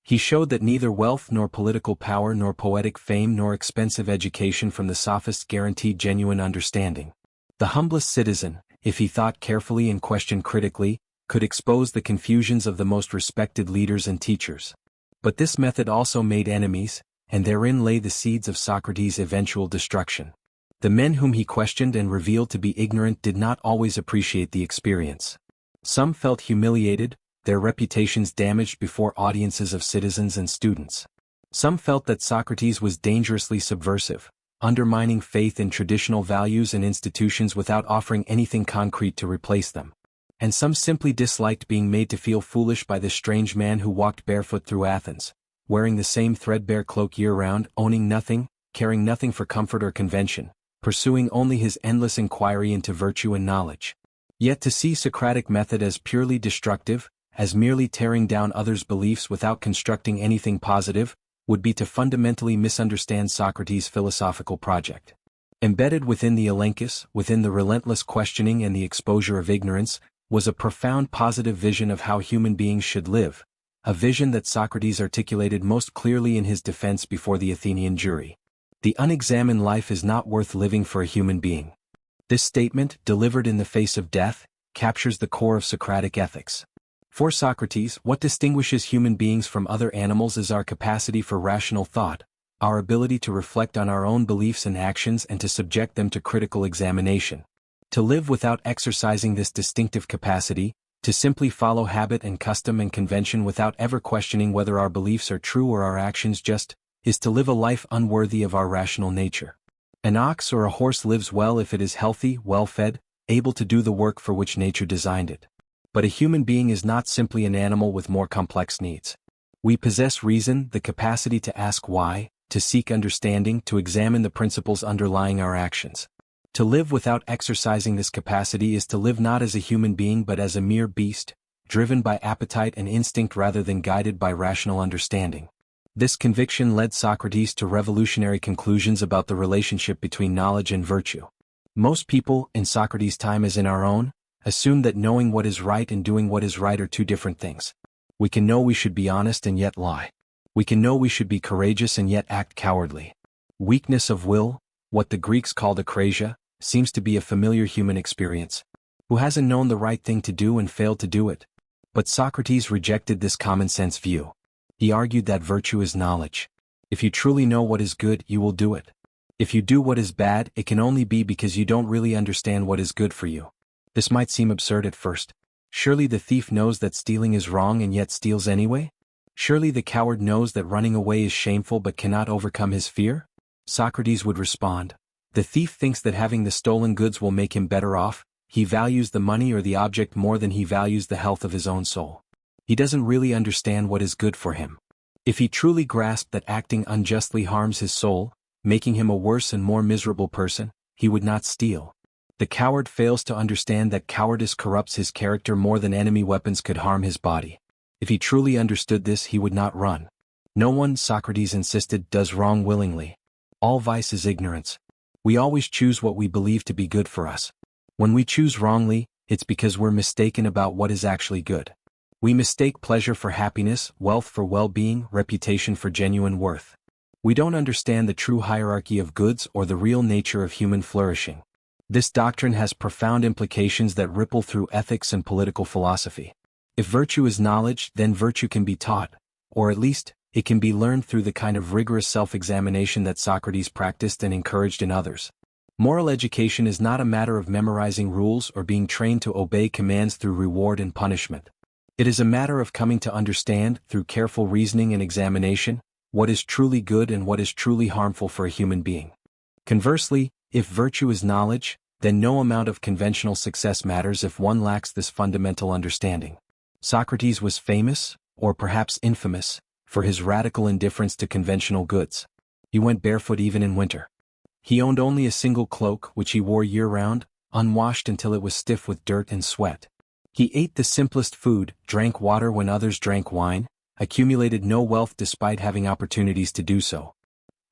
He showed that neither wealth nor political power nor poetic fame nor expensive education from the sophists guaranteed genuine understanding. The humblest citizen, if he thought carefully and questioned critically, could expose the confusions of the most respected leaders and teachers. But this method also made enemies, and therein lay the seeds of Socrates' eventual destruction. The men whom he questioned and revealed to be ignorant did not always appreciate the experience. Some felt humiliated, their reputations damaged before audiences of citizens and students. Some felt that Socrates was dangerously subversive, undermining faith in traditional values and institutions without offering anything concrete to replace them. And some simply disliked being made to feel foolish by this strange man who walked barefoot through Athens, wearing the same threadbare cloak year-round, owning nothing, caring nothing for comfort or convention, pursuing only his endless inquiry into virtue and knowledge. Yet to see Socratic method as purely destructive, as merely tearing down others' beliefs without constructing anything positive, would be to fundamentally misunderstand Socrates' philosophical project. Embedded within the elenchus, within the relentless questioning and the exposure of ignorance, was a profound positive vision of how human beings should live, a vision that Socrates articulated most clearly in his defense before the Athenian jury. The unexamined life is not worth living for a human being. This statement, delivered in the face of death, captures the core of Socratic ethics. For Socrates, what distinguishes human beings from other animals is our capacity for rational thought, our ability to reflect on our own beliefs and actions and to subject them to critical examination. To live without exercising this distinctive capacity, to simply follow habit and custom and convention without ever questioning whether our beliefs are true or our actions just, is to live a life unworthy of our rational nature. An ox or a horse lives well if it is healthy, well-fed, able to do the work for which nature designed it. But a human being is not simply an animal with more complex needs. We possess reason, the capacity to ask why, to seek understanding, to examine the principles underlying our actions. To live without exercising this capacity is to live not as a human being but as a mere beast, driven by appetite and instinct rather than guided by rational understanding. This conviction led Socrates to revolutionary conclusions about the relationship between knowledge and virtue. Most people, in Socrates' time as in our own, assume that knowing what is right and doing what is right are two different things. We can know we should be honest and yet lie. We can know we should be courageous and yet act cowardly. Weakness of will, what the Greeks called akrasia, seems to be a familiar human experience. Who hasn't known the right thing to do and failed to do it? But Socrates rejected this common-sense view. He argued that virtue is knowledge. If you truly know what is good, you will do it. If you do what is bad, it can only be because you don't really understand what is good for you. This might seem absurd at first. Surely the thief knows that stealing is wrong and yet steals anyway? Surely the coward knows that running away is shameful but cannot overcome his fear? Socrates would respond, the thief thinks that having the stolen goods will make him better off. He values the money or the object more than he values the health of his own soul. He doesn't really understand what is good for him. If he truly grasped that acting unjustly harms his soul, making him a worse and more miserable person, he would not steal. The coward fails to understand that cowardice corrupts his character more than enemy weapons could harm his body. If he truly understood this, he would not run. No one, Socrates insisted, does wrong willingly. All vice is ignorance. We always choose what we believe to be good for us. When we choose wrongly, it's because we're mistaken about what is actually good. We mistake pleasure for happiness, wealth for well-being, reputation for genuine worth. We don't understand the true hierarchy of goods or the real nature of human flourishing. This doctrine has profound implications that ripple through ethics and political philosophy. If virtue is knowledge, then virtue can be taught, or at least, it can be learned through the kind of rigorous self-examination that Socrates practiced and encouraged in others. Moral education is not a matter of memorizing rules or being trained to obey commands through reward and punishment. It is a matter of coming to understand, through careful reasoning and examination, what is truly good and what is truly harmful for a human being. Conversely, if virtue is knowledge, then no amount of conventional success matters if one lacks this fundamental understanding. Socrates was famous, or perhaps infamous, for his radical indifference to conventional goods. He went barefoot even in winter. He owned only a single cloak, which he wore year-round, unwashed until it was stiff with dirt and sweat. He ate the simplest food, drank water when others drank wine, accumulated no wealth despite having opportunities to do so.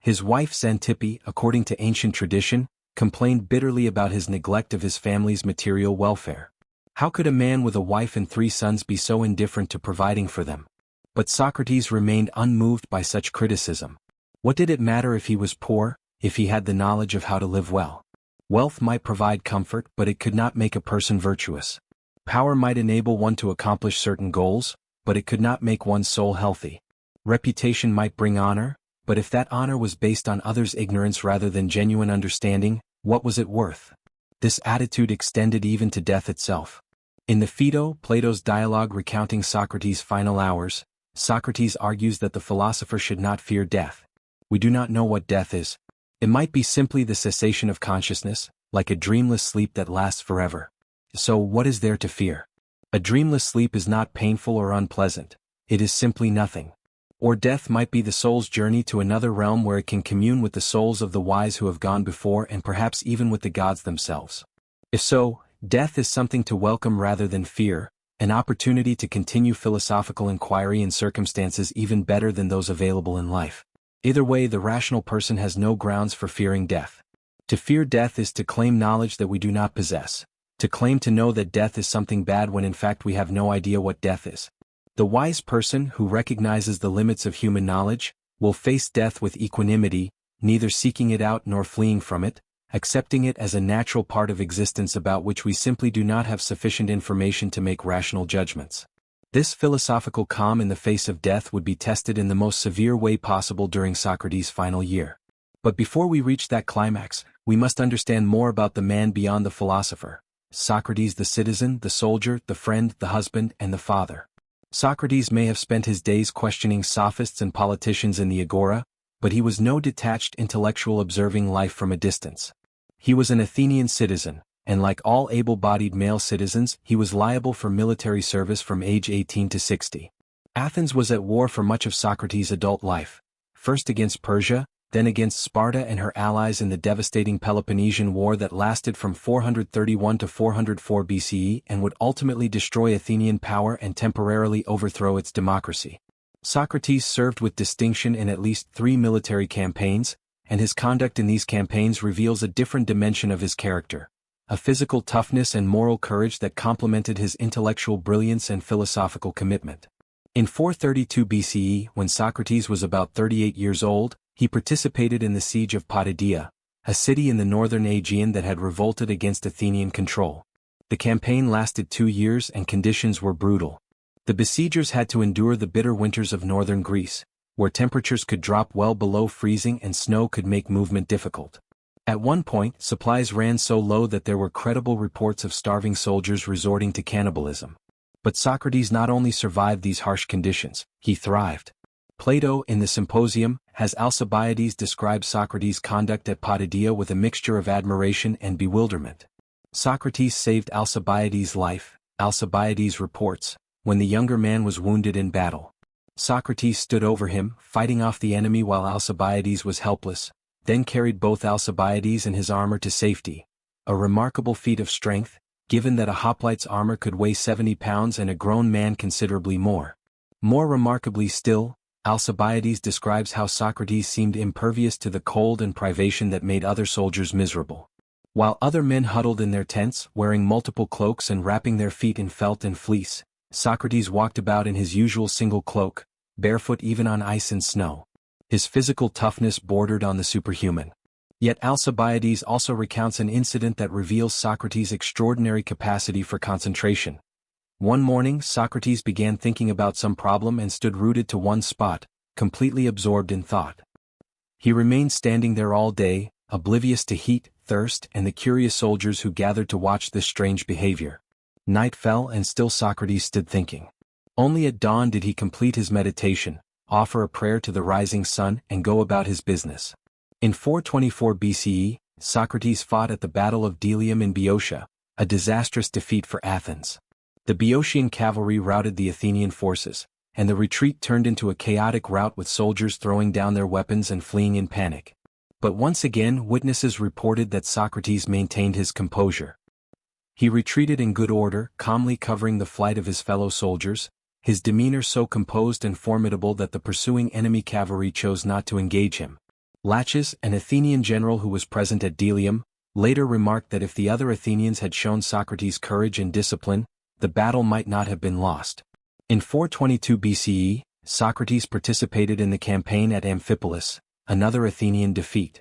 His wife Xantippe, according to ancient tradition, complained bitterly about his neglect of his family's material welfare. How could a man with a wife and 3 sons be so indifferent to providing for them? But Socrates remained unmoved by such criticism. What did it matter if he was poor, if he had the knowledge of how to live well? Wealth might provide comfort, but it could not make a person virtuous. Power might enable one to accomplish certain goals, but it could not make one's soul healthy. Reputation might bring honor, but if that honor was based on others' ignorance rather than genuine understanding, what was it worth? This attitude extended even to death itself. In the Phaedo, Plato's dialogue recounting Socrates' final hours, Socrates argues that the philosopher should not fear death. We do not know what death is. It might be simply the cessation of consciousness, like a dreamless sleep that lasts forever. So what is there to fear? A dreamless sleep is not painful or unpleasant. It is simply nothing. Or death might be the soul's journey to another realm where it can commune with the souls of the wise who have gone before and perhaps even with the gods themselves. If so, death is something to welcome rather than fear, an opportunity to continue philosophical inquiry in circumstances even better than those available in life. Either way, the rational person has no grounds for fearing death. To fear death is to claim knowledge that we do not possess, to claim to know that death is something bad when in fact we have no idea what death is. The wise person, who recognizes the limits of human knowledge, will face death with equanimity, neither seeking it out nor fleeing from it, accepting it as a natural part of existence about which we simply do not have sufficient information to make rational judgments. This philosophical calm in the face of death would be tested in the most severe way possible during Socrates' final year. But before we reach that climax, we must understand more about the man beyond the philosopher, Socrates the citizen, the soldier, the friend, the husband, and the father. Socrates may have spent his days questioning sophists and politicians in the agora, but he was no detached intellectual observing life from a distance. He was an Athenian citizen, and like all able-bodied male citizens, he was liable for military service from age 18 to 60. Athens was at war for much of Socrates' adult life, first against Persia, then against Sparta and her allies in the devastating Peloponnesian War that lasted from 431 to 404 BCE and would ultimately destroy Athenian power and temporarily overthrow its democracy. Socrates served with distinction in at least 3 military campaigns, and his conduct in these campaigns reveals a different dimension of his character, a physical toughness and moral courage that complemented his intellectual brilliance and philosophical commitment. In 432 BCE, when Socrates was about 38 years old, he participated in the siege of Potidaea, a city in the northern Aegean that had revolted against Athenian control. The campaign lasted 2 years and conditions were brutal. The besiegers had to endure the bitter winters of northern Greece, where temperatures could drop well below freezing and snow could make movement difficult. At one point, supplies ran so low that there were credible reports of starving soldiers resorting to cannibalism. But Socrates not only survived these harsh conditions, he thrived. Plato, in the Symposium, has Alcibiades describe Socrates' conduct at Potidaea with a mixture of admiration and bewilderment. Socrates saved Alcibiades' life, Alcibiades reports, when the younger man was wounded in battle. Socrates stood over him, fighting off the enemy while Alcibiades was helpless, then carried both Alcibiades and his armor to safety, a remarkable feat of strength, given that a hoplite's armor could weigh 70 pounds and a grown man considerably more. More remarkably still, Alcibiades describes how Socrates seemed impervious to the cold and privation that made other soldiers miserable. While other men huddled in their tents, wearing multiple cloaks and wrapping their feet in felt and fleece, Socrates walked about in his usual single cloak, barefoot even on ice and snow. His physical toughness bordered on the superhuman. Yet Alcibiades also recounts an incident that reveals Socrates' extraordinary capacity for concentration. One morning, Socrates began thinking about some problem and stood rooted to one spot, completely absorbed in thought. He remained standing there all day, oblivious to heat, thirst, and the curious soldiers who gathered to watch this strange behavior. Night fell and still Socrates stood thinking. Only at dawn did he complete his meditation, offer a prayer to the rising sun, and go about his business. In 424 BCE, Socrates fought at the Battle of Delium in Boeotia, a disastrous defeat for Athens. The Boeotian cavalry routed the Athenian forces, and the retreat turned into a chaotic rout with soldiers throwing down their weapons and fleeing in panic. But once again, witnesses reported that Socrates maintained his composure. He retreated in good order, calmly covering the flight of his fellow soldiers, his demeanor so composed and formidable that the pursuing enemy cavalry chose not to engage him. Laches, an Athenian general who was present at Delium, later remarked that if the other Athenians had shown Socrates courage and discipline, the battle might not have been lost. In 422 BCE, Socrates participated in the campaign at Amphipolis, another Athenian defeat.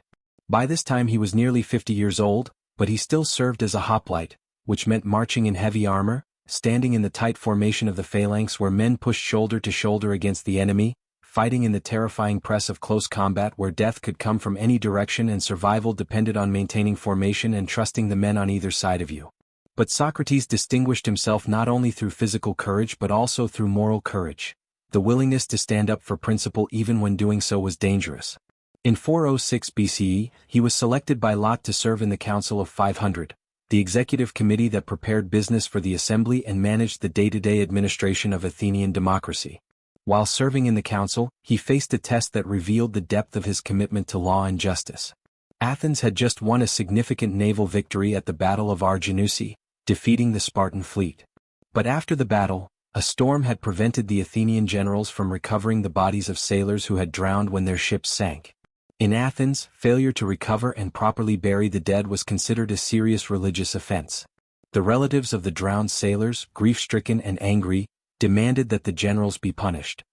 By this time he was nearly 50 years old, but he still served as a hoplite, which meant marching in heavy armor, standing in the tight formation of the phalanx where men pushed shoulder to shoulder against the enemy, fighting in the terrifying press of close combat where death could come from any direction and survival depended on maintaining formation and trusting the men on either side of you. But Socrates distinguished himself not only through physical courage but also through moral courage, the willingness to stand up for principle even when doing so was dangerous. In 406 BCE, he was selected by lot to serve in the Council of 500, the executive committee that prepared business for the assembly and managed the day-to-day administration of Athenian democracy. While serving in the council, he faced a test that revealed the depth of his commitment to law and justice. Athens had just won a significant naval victory at the Battle of Arginusi, defeating the Spartan fleet. But after the battle, a storm had prevented the Athenian generals from recovering the bodies of sailors who had drowned when their ships sank. In Athens, failure to recover and properly bury the dead was considered a serious religious offense. The relatives of the drowned sailors, grief-stricken and angry, demanded that the generals be punished.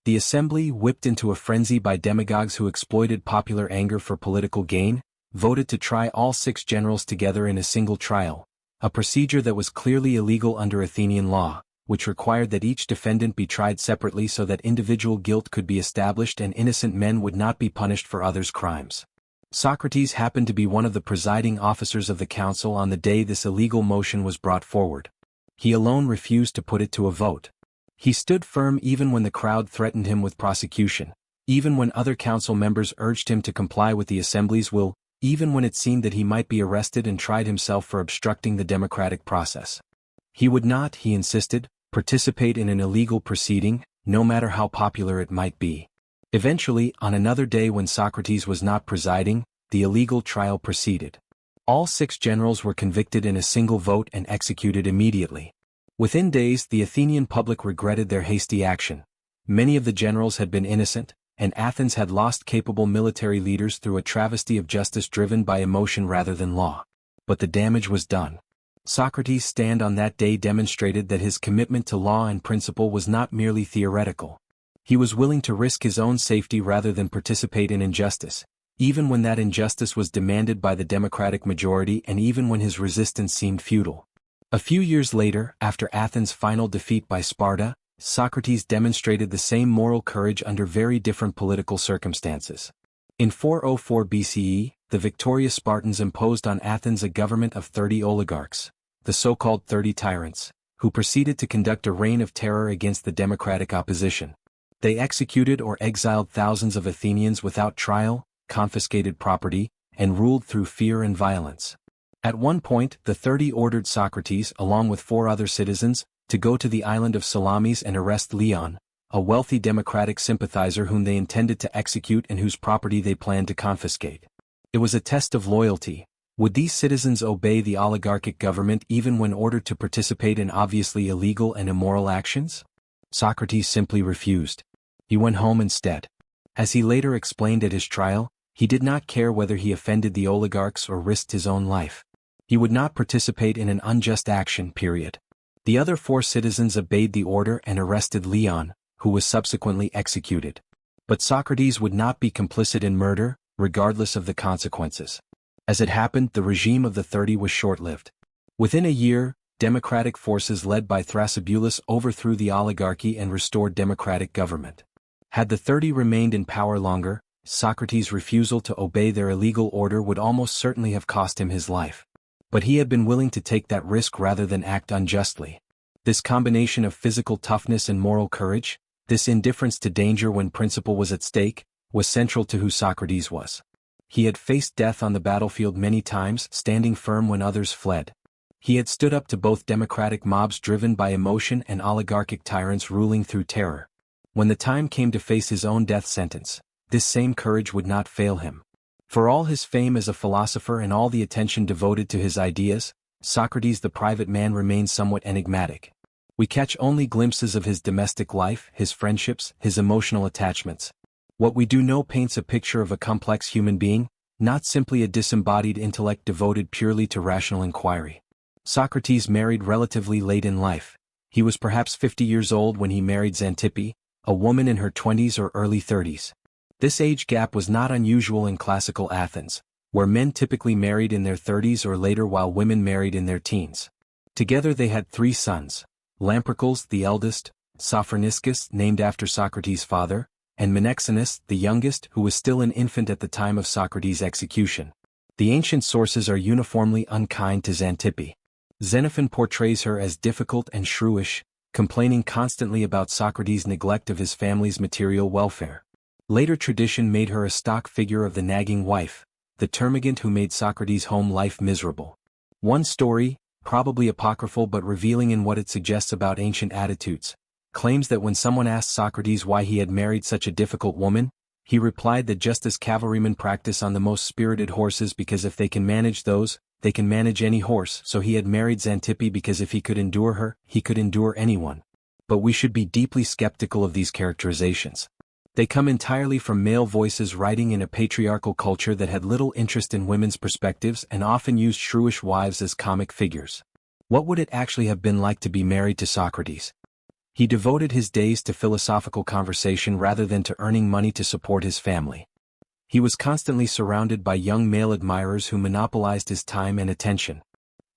The assembly, whipped into a frenzy by demagogues who exploited popular anger for political gain, voted to try all 6 generals together in a single trial, a procedure that was clearly illegal under Athenian law, which required that each defendant be tried separately so that individual guilt could be established and innocent men would not be punished for others' crimes. Socrates happened to be one of the presiding officers of the council on the day this illegal motion was brought forward. He alone refused to put it to a vote. He stood firm even when the crowd threatened him with prosecution, even when other council members urged him to comply with the assembly's will, even when it seemed that he might be arrested and tried himself for obstructing the democratic process. He would not, he insisted, participate in an illegal proceeding, no matter how popular it might be. Eventually, on another day when Socrates was not presiding, the illegal trial proceeded. All 6 generals were convicted in a single vote and executed immediately. Within days, the Athenian public regretted their hasty action. Many of the generals had been innocent, and Athens had lost capable military leaders through a travesty of justice driven by emotion rather than law. But the damage was done. Socrates' stand on that day demonstrated that his commitment to law and principle was not merely theoretical. He was willing to risk his own safety rather than participate in injustice, even when that injustice was demanded by the democratic majority and even when his resistance seemed futile. A few years later, after Athens' final defeat by Sparta, Socrates demonstrated the same moral courage under very different political circumstances. In 404 BCE, the victorious Spartans imposed on Athens a government of 30 oligarchs, the so-called 30 tyrants, who proceeded to conduct a reign of terror against the democratic opposition. They executed or exiled thousands of Athenians without trial, confiscated property, and ruled through fear and violence. At one point, the 30 ordered Socrates, along with 4 other citizens, to go to the island of Salamis and arrest Leon, a wealthy democratic sympathizer whom they intended to execute and whose property they planned to confiscate. It was a test of loyalty. Would these citizens obey the oligarchic government even when ordered to participate in obviously illegal and immoral actions? Socrates simply refused. He went home instead. As he later explained at his trial, he did not care whether he offended the oligarchs or risked his own life. He would not participate in an unjust action, period. The other 4 citizens obeyed the order and arrested Leon, who was subsequently executed. But Socrates would not be complicit in murder, regardless of the consequences. As it happened, the regime of the 30 was short-lived. Within a year, democratic forces led by Thrasybulus overthrew the oligarchy and restored democratic government. Had the 30 remained in power longer, Socrates' refusal to obey their illegal order would almost certainly have cost him his life. But he had been willing to take that risk rather than act unjustly. This combination of physical toughness and moral courage, this indifference to danger when principle was at stake, was central to who Socrates was. He had faced death on the battlefield many times, standing firm when others fled. He had stood up to both democratic mobs driven by emotion and oligarchic tyrants ruling through terror. When the time came to face his own death sentence, this same courage would not fail him. For all his fame as a philosopher and all the attention devoted to his ideas, Socrates the private man remained somewhat enigmatic. We catch only glimpses of his domestic life, his friendships, his emotional attachments. What we do know paints a picture of a complex human being, not simply a disembodied intellect devoted purely to rational inquiry. Socrates married relatively late in life. He was perhaps 50 years old when he married Xantippe, a woman in her 20s or early 30s. This age gap was not unusual in classical Athens, where men typically married in their 30s or later while women married in their teens. Together they had 3 sons: Lamprocles, the eldest, Sophroniscus, named after Socrates' father, and Menexenus, the youngest, who was still an infant at the time of Socrates' execution. The ancient sources are uniformly unkind to Xantippe. Xenophon portrays her as difficult and shrewish, complaining constantly about Socrates' neglect of his family's material welfare. Later tradition made her a stock figure of the nagging wife, the termagant who made Socrates' home life miserable. One story, probably apocryphal but revealing in what it suggests about ancient attitudes, claims that when someone asked Socrates why he had married such a difficult woman, he replied that just as cavalrymen practice on the most spirited horses because if they can manage those, they can manage any horse, so he had married Xantippe because if he could endure her, he could endure anyone. But we should be deeply skeptical of these characterizations. They come entirely from male voices writing in a patriarchal culture that had little interest in women's perspectives and often used shrewish wives as comic figures. What would it actually have been like to be married to Socrates? He devoted his days to philosophical conversation rather than to earning money to support his family. He was constantly surrounded by young male admirers who monopolized his time and attention.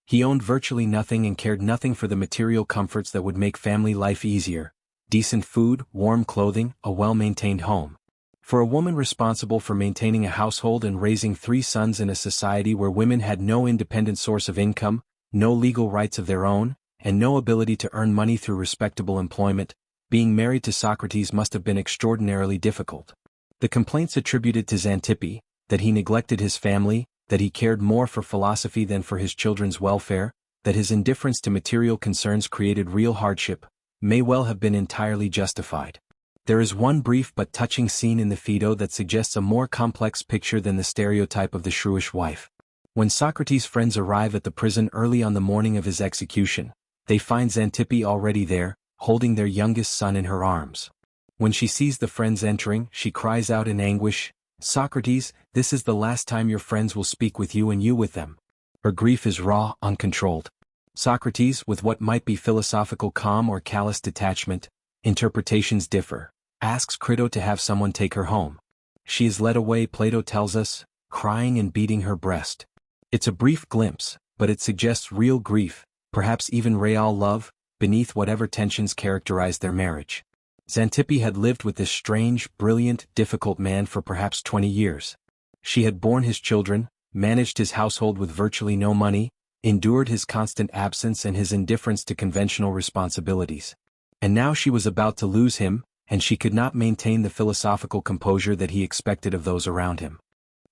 He owned virtually nothing and cared nothing for the material comforts that would make family life easier: decent food, warm clothing, a well-maintained home. For a woman responsible for maintaining a household and raising 3 sons in a society where women had no independent source of income, no legal rights of their own, and no ability to earn money through respectable employment, being married to Socrates must have been extraordinarily difficult. The complaints attributed to Xantippe, that he neglected his family, that he cared more for philosophy than for his children's welfare, that his indifference to material concerns created real hardship, may well have been entirely justified. There is one brief but touching scene in the Phaedo that suggests a more complex picture than the stereotype of the shrewish wife. When Socrates' friends arrive at the prison early on the morning of his execution, they find Xantippe already there, holding their youngest son in her arms. When she sees the friends entering, she cries out in anguish, "Socrates, this is the last time your friends will speak with you and you with them." Her grief is raw, uncontrolled. Socrates, with what might be philosophical calm or callous detachment, interpretations differ, asks Crito to have someone take her home. She is led away, Plato tells us, crying and beating her breast. It's a brief glimpse, but it suggests real grief, perhaps even real love, beneath whatever tensions characterized their marriage. Xantippe had lived with this strange, brilliant, difficult man for perhaps 20 years. She had borne his children, managed his household with virtually no money, endured his constant absence and his indifference to conventional responsibilities. And now she was about to lose him, and she could not maintain the philosophical composure that he expected of those around him.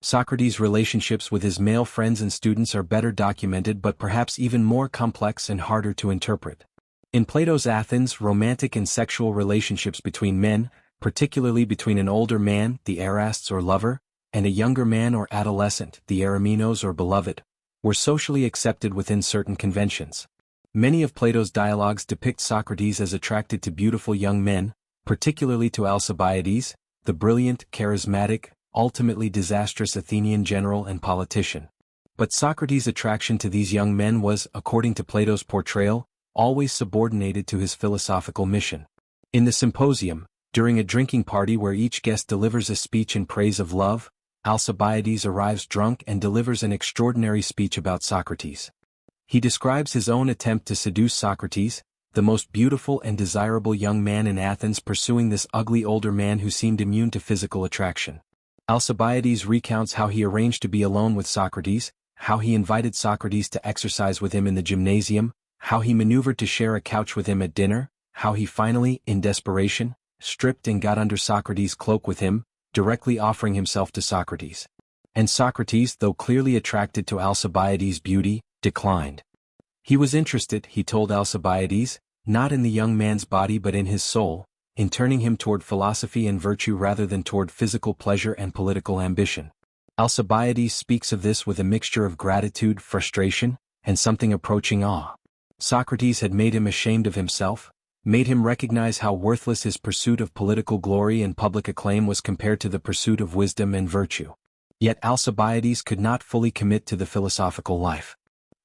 Socrates' relationships with his male friends and students are better documented but perhaps even more complex and harder to interpret. In Plato's Athens, romantic and sexual relationships between men, particularly between an older man, the erasts or lover, and a younger man or adolescent, the eromenos or beloved, were socially accepted within certain conventions. Many of Plato's dialogues depict Socrates as attracted to beautiful young men, particularly to Alcibiades, the brilliant, charismatic, ultimately disastrous Athenian general and politician. But Socrates' attraction to these young men was, according to Plato's portrayal, always subordinated to his philosophical mission. In the Symposium, during a drinking party where each guest delivers a speech in praise of love, Alcibiades arrives drunk and delivers an extraordinary speech about Socrates. He describes his own attempt to seduce Socrates, the most beautiful and desirable young man in Athens, pursuing this ugly older man who seemed immune to physical attraction. Alcibiades recounts how he arranged to be alone with Socrates, how he invited Socrates to exercise with him in the gymnasium, how he maneuvered to share a couch with him at dinner, how he finally, in desperation, stripped and got under Socrates' cloak with him, directly offering himself to Socrates. And Socrates, though clearly attracted to Alcibiades' beauty, declined. He was interested, he told Alcibiades, not in the young man's body but in his soul, in turning him toward philosophy and virtue rather than toward physical pleasure and political ambition. Alcibiades speaks of this with a mixture of gratitude, frustration, and something approaching awe. Socrates had made him ashamed of himself, made him recognize how worthless his pursuit of political glory and public acclaim was compared to the pursuit of wisdom and virtue. Yet Alcibiades could not fully commit to the philosophical life.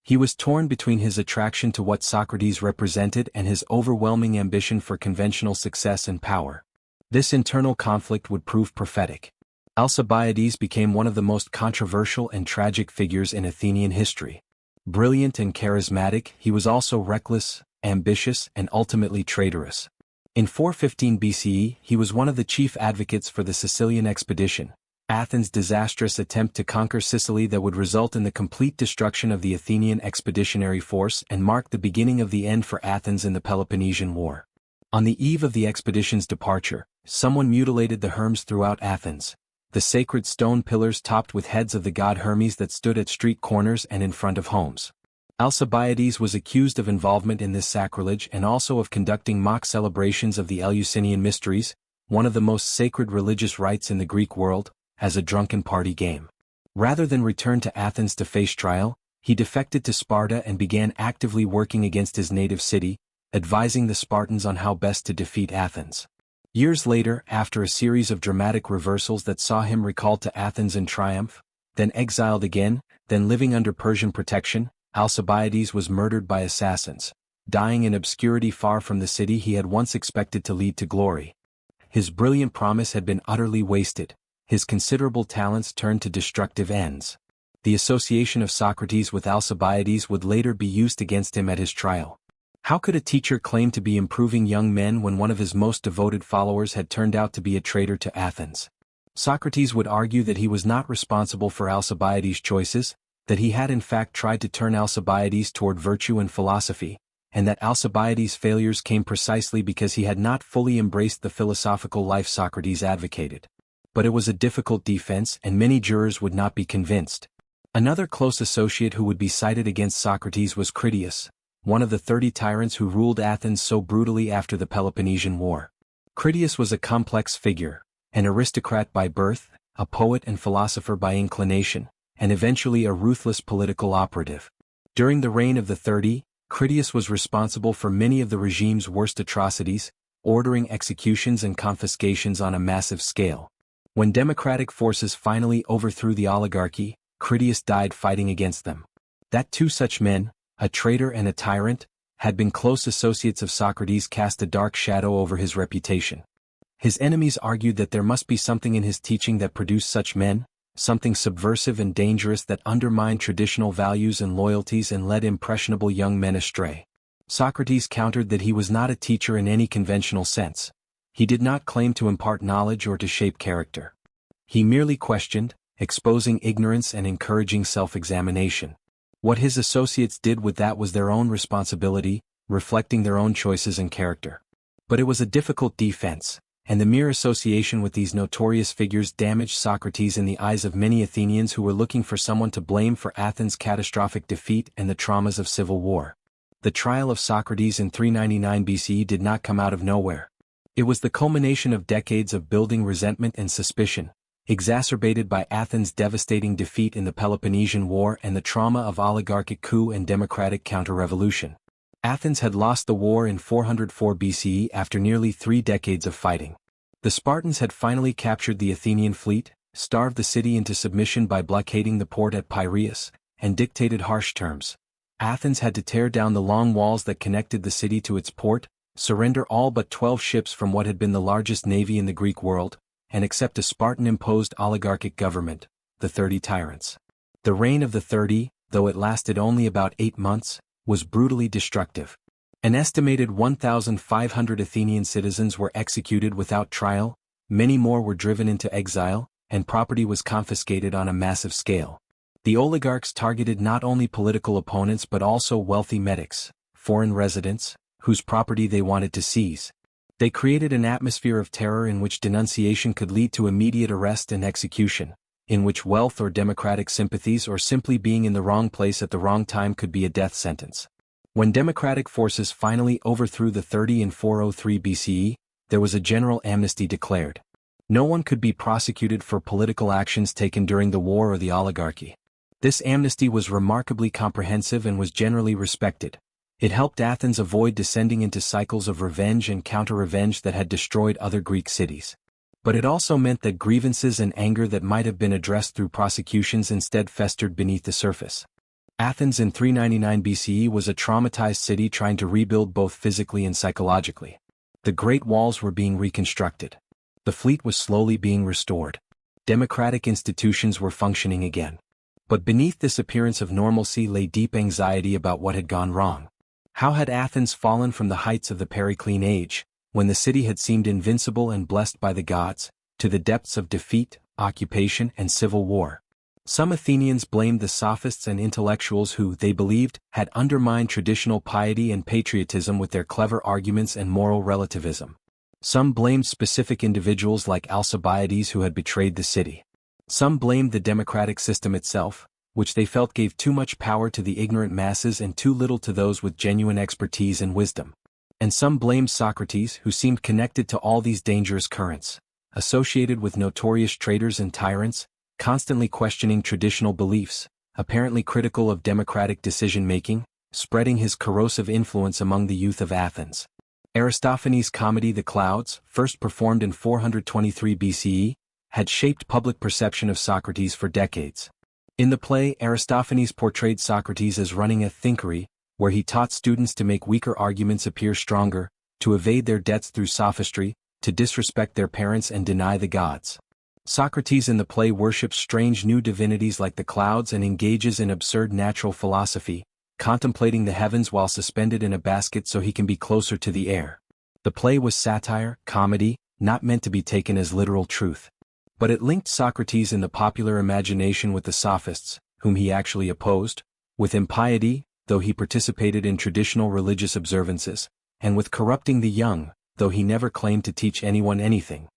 He was torn between his attraction to what Socrates represented and his overwhelming ambition for conventional success and power. This internal conflict would prove prophetic. Alcibiades became one of the most controversial and tragic figures in Athenian history. Brilliant and charismatic, he was also reckless, ambitious, and ultimately traitorous. In 415 BCE, he was one of the chief advocates for the Sicilian expedition, Athens' disastrous attempt to conquer Sicily that would result in the complete destruction of the Athenian expeditionary force and mark the beginning of the end for Athens in the Peloponnesian War. On the eve of the expedition's departure, someone mutilated the Hermes throughout Athens, the sacred stone pillars topped with heads of the god Hermes that stood at street corners and in front of homes. Alcibiades was accused of involvement in this sacrilege and also of conducting mock celebrations of the Eleusinian Mysteries, one of the most sacred religious rites in the Greek world, as a drunken party game. Rather than return to Athens to face trial, he defected to Sparta and began actively working against his native city, advising the Spartans on how best to defeat Athens. Years later, after a series of dramatic reversals that saw him recalled to Athens in triumph, then exiled again, then living under Persian protection, Alcibiades was murdered by assassins, dying in obscurity far from the city he had once expected to lead to glory. His brilliant promise had been utterly wasted. His considerable talents turned to destructive ends. The association of Socrates with Alcibiades would later be used against him at his trial. How could a teacher claim to be improving young men when one of his most devoted followers had turned out to be a traitor to Athens? Socrates would argue that he was not responsible for Alcibiades' choices, that he had in fact tried to turn Alcibiades toward virtue and philosophy, and that Alcibiades' failures came precisely because he had not fully embraced the philosophical life Socrates advocated. But it was a difficult defense and many jurors would not be convinced. Another close associate who would be cited against Socrates was Critias, one of the 30 tyrants who ruled Athens so brutally after the Peloponnesian War. Critias was a complex figure, an aristocrat by birth, a poet and philosopher by inclination, and eventually a ruthless political operative. During the reign of the 30, Critias was responsible for many of the regime's worst atrocities, ordering executions and confiscations on a massive scale. When democratic forces finally overthrew the oligarchy, Critias died fighting against them. That two such men, a traitor and a tyrant, had been close associates of Socrates cast a dark shadow over his reputation. His enemies argued that there must be something in his teaching that produced such men, something subversive and dangerous that undermined traditional values and loyalties and led impressionable young men astray. Socrates countered that he was not a teacher in any conventional sense. He did not claim to impart knowledge or to shape character. He merely questioned, exposing ignorance and encouraging self-examination. What his associates did with that was their own responsibility, reflecting their own choices and character. But it was a difficult defense, and the mere association with these notorious figures damaged Socrates in the eyes of many Athenians who were looking for someone to blame for Athens' catastrophic defeat and the traumas of civil war. The trial of Socrates in 399 BCE did not come out of nowhere. It was the culmination of decades of building resentment and suspicion, exacerbated by Athens' devastating defeat in the Peloponnesian War and the trauma of oligarchic coup and democratic counter-revolution. Athens had lost the war in 404 BCE after nearly 3 decades of fighting. The Spartans had finally captured the Athenian fleet, starved the city into submission by blockading the port at Piraeus, and dictated harsh terms. Athens had to tear down the long walls that connected the city to its port, surrender all but 12 ships from what had been the largest navy in the Greek world, and accept a Spartan-imposed oligarchic government, the 30 tyrants. The reign of the 30, though it lasted only about 8 months, was brutally destructive. An estimated 1,500 Athenian citizens were executed without trial, many more were driven into exile, and property was confiscated on a massive scale. The oligarchs targeted not only political opponents but also wealthy medics, foreign residents, whose property they wanted to seize. They created an atmosphere of terror in which denunciation could lead to immediate arrest and execution, in which wealth or democratic sympathies or simply being in the wrong place at the wrong time could be a death sentence. When democratic forces finally overthrew the 30 in 403 BCE, there was a general amnesty declared. No one could be prosecuted for political actions taken during the war or the oligarchy. This amnesty was remarkably comprehensive and was generally respected. It helped Athens avoid descending into cycles of revenge and counter-revenge that had destroyed other Greek cities. But it also meant that grievances and anger that might have been addressed through prosecutions instead festered beneath the surface. Athens in 399 BCE was a traumatized city trying to rebuild both physically and psychologically. The Great Walls were being reconstructed. The fleet was slowly being restored. Democratic institutions were functioning again. But beneath this appearance of normalcy lay deep anxiety about what had gone wrong. How had Athens fallen from the heights of the Periclean age, when the city had seemed invincible and blessed by the gods, to the depths of defeat, occupation, and civil war? Some Athenians blamed the sophists and intellectuals who, they believed, had undermined traditional piety and patriotism with their clever arguments and moral relativism. Some blamed specific individuals like Alcibiades who had betrayed the city. Some blamed the democratic system itself, which they felt gave too much power to the ignorant masses and too little to those with genuine expertise and wisdom. And some blamed Socrates, who seemed connected to all these dangerous currents, associated with notorious traitors and tyrants, constantly questioning traditional beliefs, apparently critical of democratic decision-making, spreading his corrosive influence among the youth of Athens. Aristophanes' comedy The Clouds, first performed in 423 BCE, had shaped public perception of Socrates for decades. In the play, Aristophanes portrayed Socrates as running a thinkery, where he taught students to make weaker arguments appear stronger, to evade their debts through sophistry, to disrespect their parents and deny the gods. Socrates in the play worships strange new divinities like the clouds and engages in absurd natural philosophy, contemplating the heavens while suspended in a basket so he can be closer to the air. The play was satire, comedy, not meant to be taken as literal truth. But it linked Socrates in the popular imagination with the sophists, whom he actually opposed, with impiety, though he participated in traditional religious observances, and with corrupting the young, though he never claimed to teach anyone anything.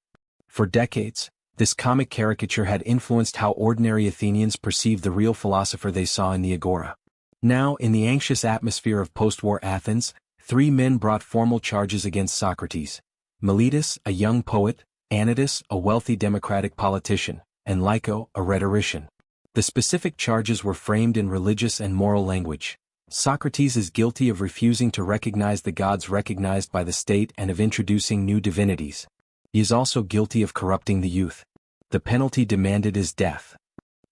For decades, this comic caricature had influenced how ordinary Athenians perceived the real philosopher they saw in the agora. Now, in the anxious atmosphere of post-war Athens, 3 men brought formal charges against Socrates: Meletus, a young poet; Anytus, a wealthy democratic politician; and Lyco, a rhetorician. The specific charges were framed in religious and moral language. Socrates is guilty of refusing to recognize the gods recognized by the state and of introducing new divinities. He is also guilty of corrupting the youth. The penalty demanded is death.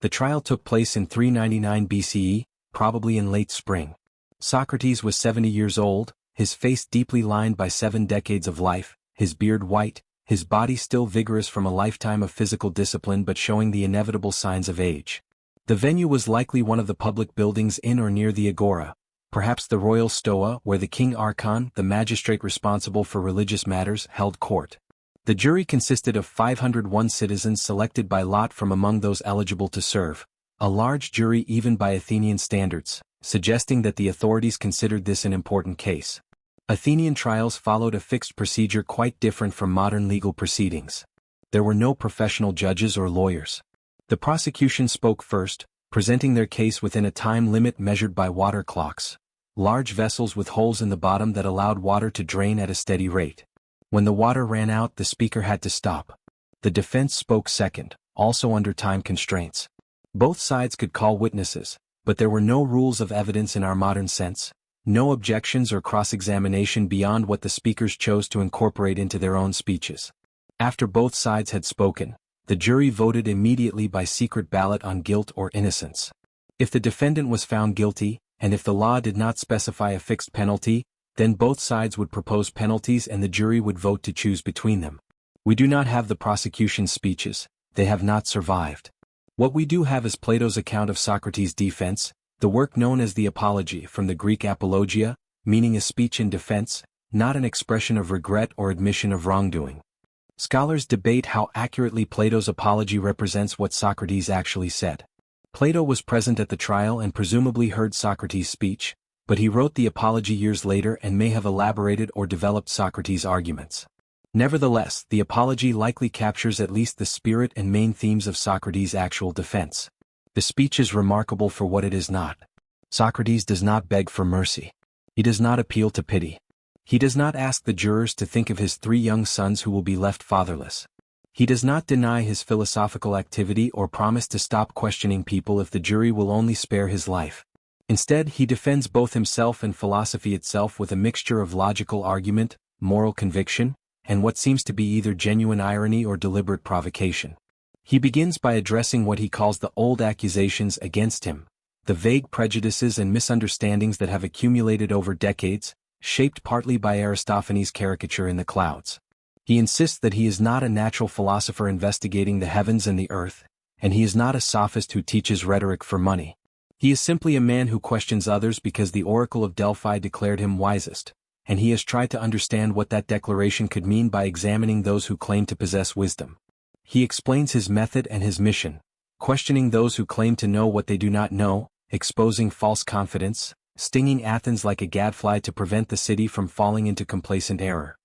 The trial took place in 399 BCE, probably in late spring. Socrates was 70 years old, his face deeply lined by 7 decades of life, his beard white, his body still vigorous from a lifetime of physical discipline but showing the inevitable signs of age. The venue was likely one of the public buildings in or near the agora, perhaps the royal stoa where the king archon, the magistrate responsible for religious matters, held court. The jury consisted of 501 citizens selected by lot from among those eligible to serve, a large jury even by Athenian standards, suggesting that the authorities considered this an important case. Athenian trials followed a fixed procedure quite different from modern legal proceedings. There were no professional judges or lawyers. The prosecution spoke first, presenting their case within a time limit measured by water clocks, large vessels with holes in the bottom that allowed water to drain at a steady rate. When the water ran out, the speaker had to stop. The defense spoke second, also under time constraints. Both sides could call witnesses, but there were no rules of evidence in our modern sense, no objections or cross-examination beyond what the speakers chose to incorporate into their own speeches. After both sides had spoken, the jury voted immediately by secret ballot on guilt or innocence. If the defendant was found guilty, and if the law did not specify a fixed penalty, then both sides would propose penalties and the jury would vote to choose between them. We do not have the prosecution's speeches, they have not survived. What we do have is Plato's account of Socrates' defense, the work known as the Apology from the Greek apologia, meaning a speech in defense, not an expression of regret or admission of wrongdoing. Scholars debate how accurately Plato's Apology represents what Socrates actually said. Plato was present at the trial and presumably heard Socrates' speech, but he wrote the Apology years later and may have elaborated or developed Socrates' arguments. Nevertheless, the Apology likely captures at least the spirit and main themes of Socrates' actual defense. The speech is remarkable for what it is not. Socrates does not beg for mercy. He does not appeal to pity. He does not ask the jurors to think of his 3 young sons who will be left fatherless. He does not deny his philosophical activity or promise to stop questioning people if the jury will only spare his life. Instead, he defends both himself and philosophy itself with a mixture of logical argument, moral conviction, and what seems to be either genuine irony or deliberate provocation. He begins by addressing what he calls the old accusations against him, the vague prejudices and misunderstandings that have accumulated over decades, shaped partly by Aristophanes' caricature in the clouds. He insists that he is not a natural philosopher investigating the heavens and the earth, and he is not a sophist who teaches rhetoric for money. He is simply a man who questions others because the oracle of Delphi declared him wisest, and he has tried to understand what that declaration could mean by examining those who claim to possess wisdom. He explains his method and his mission, questioning those who claim to know what they do not know, exposing false confidence, stinging Athens like a gadfly to prevent the city from falling into complacent error.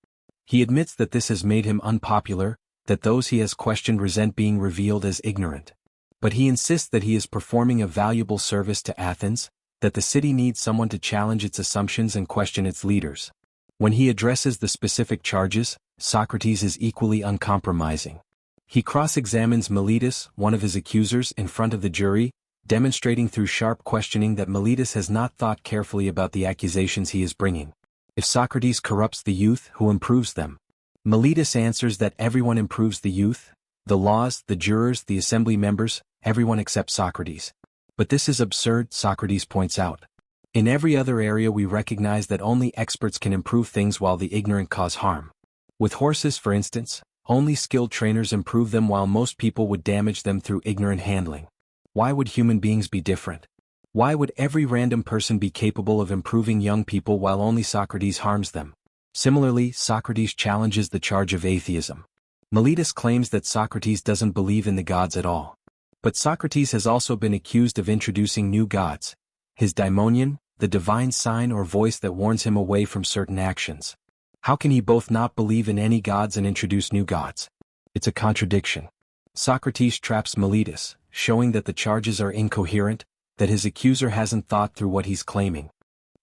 He admits that this has made him unpopular, that those he has questioned resent being revealed as ignorant. But he insists that he is performing a valuable service to Athens, that the city needs someone to challenge its assumptions and question its leaders. When he addresses the specific charges, Socrates is equally uncompromising. He cross-examines Meletus, one of his accusers, in front of the jury, demonstrating through sharp questioning that Meletus has not thought carefully about the accusations he is bringing. If Socrates corrupts the youth, who improves them? Meletus answers that everyone improves the youth, the laws, the jurors, the assembly members, everyone except Socrates. But this is absurd, Socrates points out. In every other area we recognize that only experts can improve things while the ignorant cause harm. With horses, for instance, only skilled trainers improve them while most people would damage them through ignorant handling. Why would human beings be different? Why would every random person be capable of improving young people while only Socrates harms them? Similarly, Socrates challenges the charge of atheism. Meletus claims that Socrates doesn't believe in the gods at all. But Socrates has also been accused of introducing new gods, his daimonion, the divine sign or voice that warns him away from certain actions. How can he both not believe in any gods and introduce new gods? It's a contradiction. Socrates traps Meletus, showing that the charges are incoherent, that his accuser hasn't thought through what he's claiming.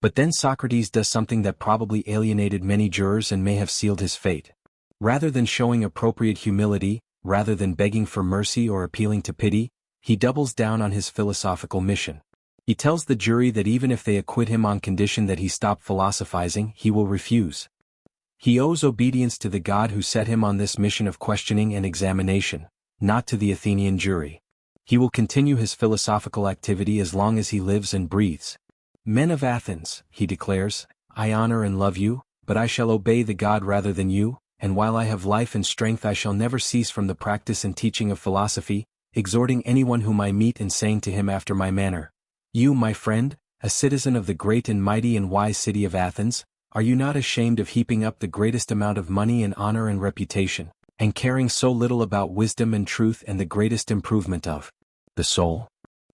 But then Socrates does something that probably alienated many jurors and may have sealed his fate. Rather than showing appropriate humility, rather than begging for mercy or appealing to pity, he doubles down on his philosophical mission. He tells the jury that even if they acquit him on condition that he stop philosophizing, he will refuse. He owes obedience to the God who set him on this mission of questioning and examination, not to the Athenian jury. He will continue his philosophical activity as long as he lives and breathes. Men of Athens, he declares, I honor and love you, but I shall obey the God rather than you, and while I have life and strength I shall never cease from the practice and teaching of philosophy, exhorting anyone whom I meet and saying to him after my manner, You, my friend, a citizen of the great and mighty and wise city of Athens, are you not ashamed of heaping up the greatest amount of money and honor and reputation, and caring so little about wisdom and truth and the greatest improvement of the soul?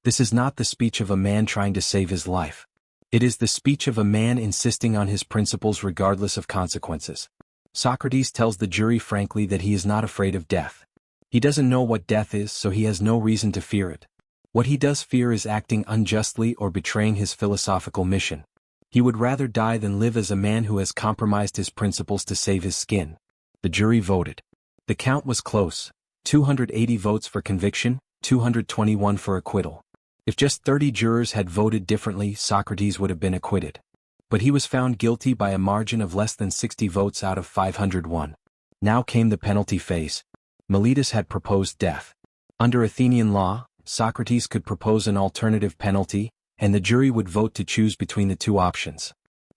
This is not the speech of a man trying to save his life. It is the speech of a man insisting on his principles regardless of consequences. Socrates tells the jury frankly that he is not afraid of death. He doesn't know what death is, so he has no reason to fear it. What he does fear is acting unjustly or betraying his philosophical mission. He would rather die than live as a man who has compromised his principles to save his skin. The jury voted. The count was close, 280 votes for conviction, 221 for acquittal. If just 30 jurors had voted differently, Socrates would have been acquitted. But he was found guilty by a margin of less than 60 votes out of 501. Now came the penalty phase. Meletus had proposed death. Under Athenian law, Socrates could propose an alternative penalty, and the jury would vote to choose between the two options.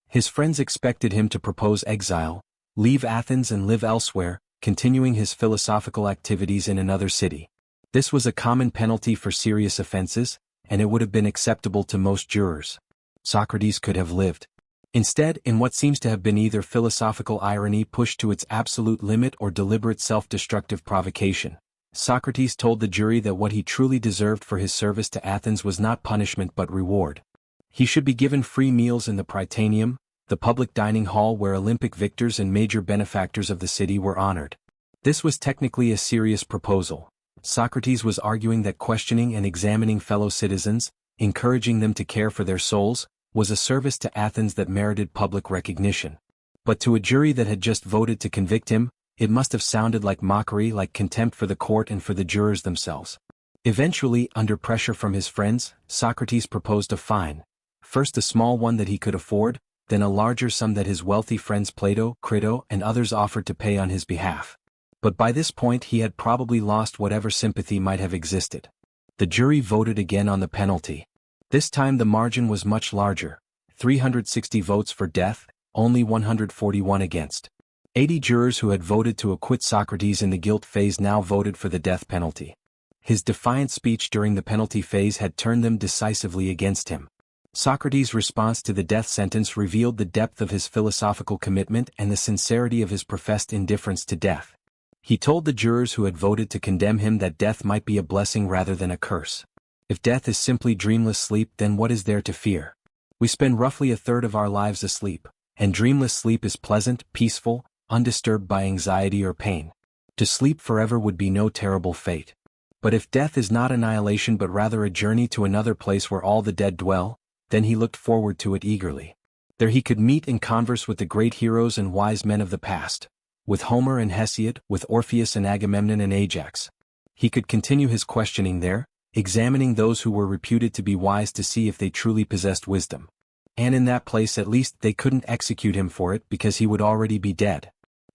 His friends expected him to propose exile, leave Athens and live elsewhere, continuing his philosophical activities in another city. This was a common penalty for serious offenses, and it would have been acceptable to most jurors. Socrates could have lived. Instead, in what seems to have been either philosophical irony pushed to its absolute limit or deliberate self-destructive provocation, Socrates told the jury that what he truly deserved for his service to Athens was not punishment but reward. He should be given free meals in the Prytaneum, the public dining hall where Olympic victors and major benefactors of the city were honored. This was technically a serious proposal. Socrates was arguing that questioning and examining fellow citizens, encouraging them to care for their souls, was a service to Athens that merited public recognition. But to a jury that had just voted to convict him, it must have sounded like mockery, like contempt for the court and for the jurors themselves. Eventually, under pressure from his friends, Socrates proposed a fine. First a small one that he could afford, then a larger sum that his wealthy friends Plato, Crito, and others offered to pay on his behalf. But by this point he had probably lost whatever sympathy might have existed. The jury voted again on the penalty. This time the margin was much larger, 360 votes for death, only 141 against. 80 jurors who had voted to acquit Socrates in the guilt phase now voted for the death penalty. His defiant speech during the penalty phase had turned them decisively against him. Socrates' response to the death sentence revealed the depth of his philosophical commitment and the sincerity of his professed indifference to death. He told the jurors who had voted to condemn him that death might be a blessing rather than a curse. If death is simply dreamless sleep, then what is there to fear? We spend roughly a third of our lives asleep, and dreamless sleep is pleasant, peaceful, undisturbed by anxiety or pain. To sleep forever would be no terrible fate. But if death is not annihilation but rather a journey to another place where all the dead dwell, then he looked forward to it eagerly. There he could meet and converse with the great heroes and wise men of the past, with Homer and Hesiod, with Orpheus and Agamemnon and Ajax. He could continue his questioning there, examining those who were reputed to be wise to see if they truly possessed wisdom. And in that place at least they couldn't execute him for it because he would already be dead.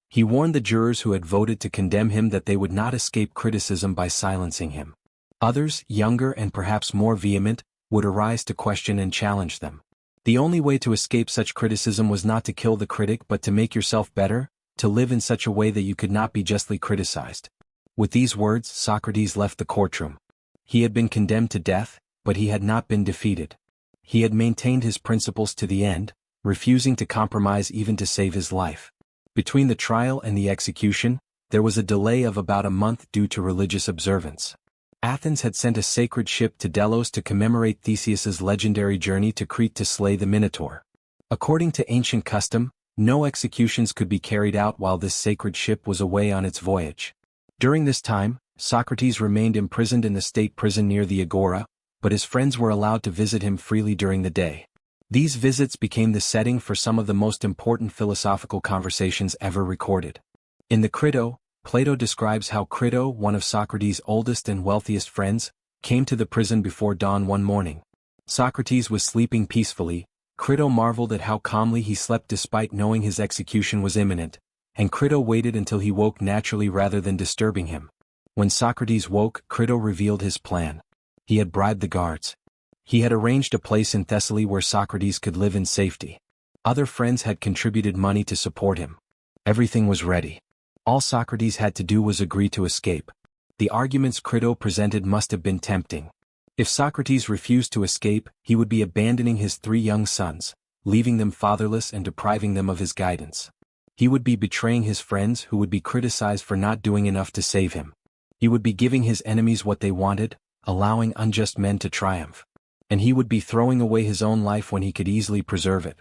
He warned the jurors who had voted to condemn him that they would not escape criticism by silencing him. Others, younger and perhaps more vehement, would arise to question and challenge them. The only way to escape such criticism was not to kill the critic but to make yourself better, to live in such a way that you could not be justly criticized. With these words, Socrates left the courtroom. He had been condemned to death, but he had not been defeated. He had maintained his principles to the end, refusing to compromise even to save his life. Between the trial and the execution, there was a delay of about a month due to religious observance. Athens had sent a sacred ship to Delos to commemorate Theseus's legendary journey to Crete to slay the Minotaur. According to ancient custom, no executions could be carried out while this sacred ship was away on its voyage. During this time, Socrates remained imprisoned in the state prison near the Agora, but his friends were allowed to visit him freely during the day. These visits became the setting for some of the most important philosophical conversations ever recorded. In the Crito, Plato describes how Crito, one of Socrates' oldest and wealthiest friends, came to the prison before dawn one morning. Socrates was sleeping peacefully. Crito marveled at how calmly he slept despite knowing his execution was imminent, and Crito waited until he woke naturally rather than disturbing him. When Socrates woke, Crito revealed his plan. He had bribed the guards. He had arranged a place in Thessaly where Socrates could live in safety. Other friends had contributed money to support him. Everything was ready. All Socrates had to do was agree to escape. The arguments Crito presented must have been tempting. If Socrates refused to escape, he would be abandoning his 3 young sons, leaving them fatherless and depriving them of his guidance. He would be betraying his friends who would be criticized for not doing enough to save him. He would be giving his enemies what they wanted, allowing unjust men to triumph. And he would be throwing away his own life when he could easily preserve it.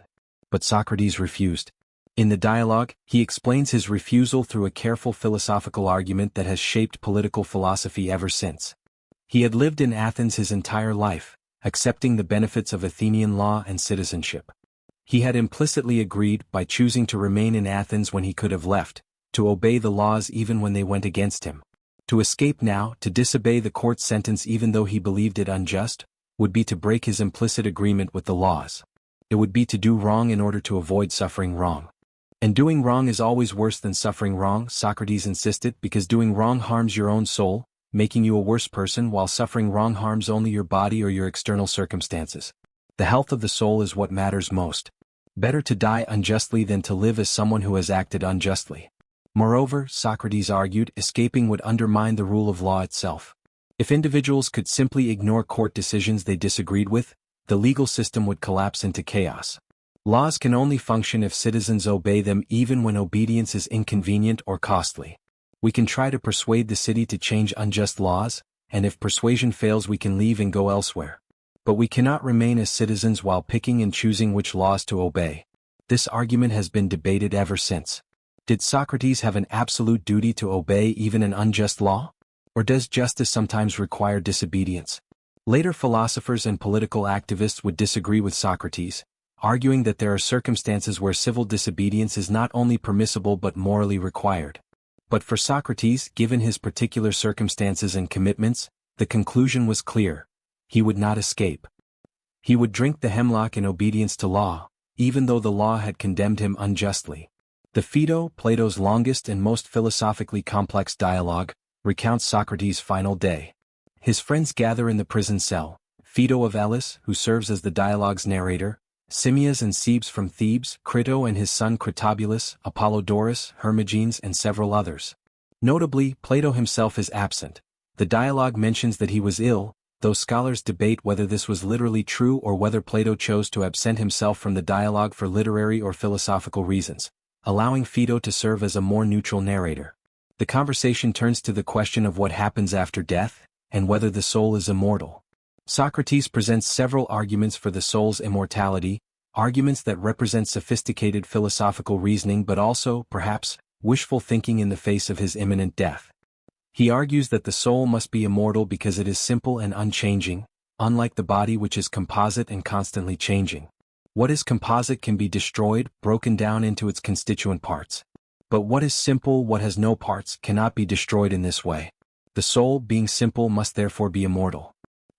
But Socrates refused. In the dialogue, he explains his refusal through a careful philosophical argument that has shaped political philosophy ever since. He had lived in Athens his entire life, accepting the benefits of Athenian law and citizenship. He had implicitly agreed, by choosing to remain in Athens when he could have left, to obey the laws even when they went against him. To escape now, to disobey the court's sentence even though he believed it unjust, would be to break his implicit agreement with the laws. It would be to do wrong in order to avoid suffering wrong. And doing wrong is always worse than suffering wrong, Socrates insisted, because doing wrong harms your own soul, making you a worse person, while suffering wrong harms only your body or your external circumstances. The health of the soul is what matters most. Better to die unjustly than to live as someone who has acted unjustly. Moreover, Socrates argued, escaping would undermine the rule of law itself. If individuals could simply ignore court decisions they disagreed with, the legal system would collapse into chaos. Laws can only function if citizens obey them even when obedience is inconvenient or costly. We can try to persuade the city to change unjust laws, and if persuasion fails we can leave and go elsewhere. But we cannot remain as citizens while picking and choosing which laws to obey. This argument has been debated ever since. Did Socrates have an absolute duty to obey even an unjust law? Or does justice sometimes require disobedience? Later philosophers and political activists would disagree with Socrates, arguing that there are circumstances where civil disobedience is not only permissible but morally required. But for Socrates, given his particular circumstances and commitments, the conclusion was clear. He would not escape. He would drink the hemlock in obedience to law, even though the law had condemned him unjustly. The Phaedo, Plato's longest and most philosophically complex dialogue, recounts Socrates' final day. His friends gather in the prison cell: Phaedo of Elis, who serves as the dialogue's narrator, Simmias and Cebes from Thebes, Crito and his son Critobulus, Apollodorus, Hermogenes and several others. Notably, Plato himself is absent. The dialogue mentions that he was ill, though scholars debate whether this was literally true or whether Plato chose to absent himself from the dialogue for literary or philosophical reasons, allowing Phaedo to serve as a more neutral narrator. The conversation turns to the question of what happens after death, and whether the soul is immortal. Socrates presents several arguments for the soul's immortality, arguments that represent sophisticated philosophical reasoning but also, perhaps, wishful thinking in the face of his imminent death. He argues that the soul must be immortal because it is simple and unchanging, unlike the body which is composite and constantly changing. What is composite can be destroyed, broken down into its constituent parts. But what is simple, what has no parts, cannot be destroyed in this way. The soul, being simple, must therefore be immortal.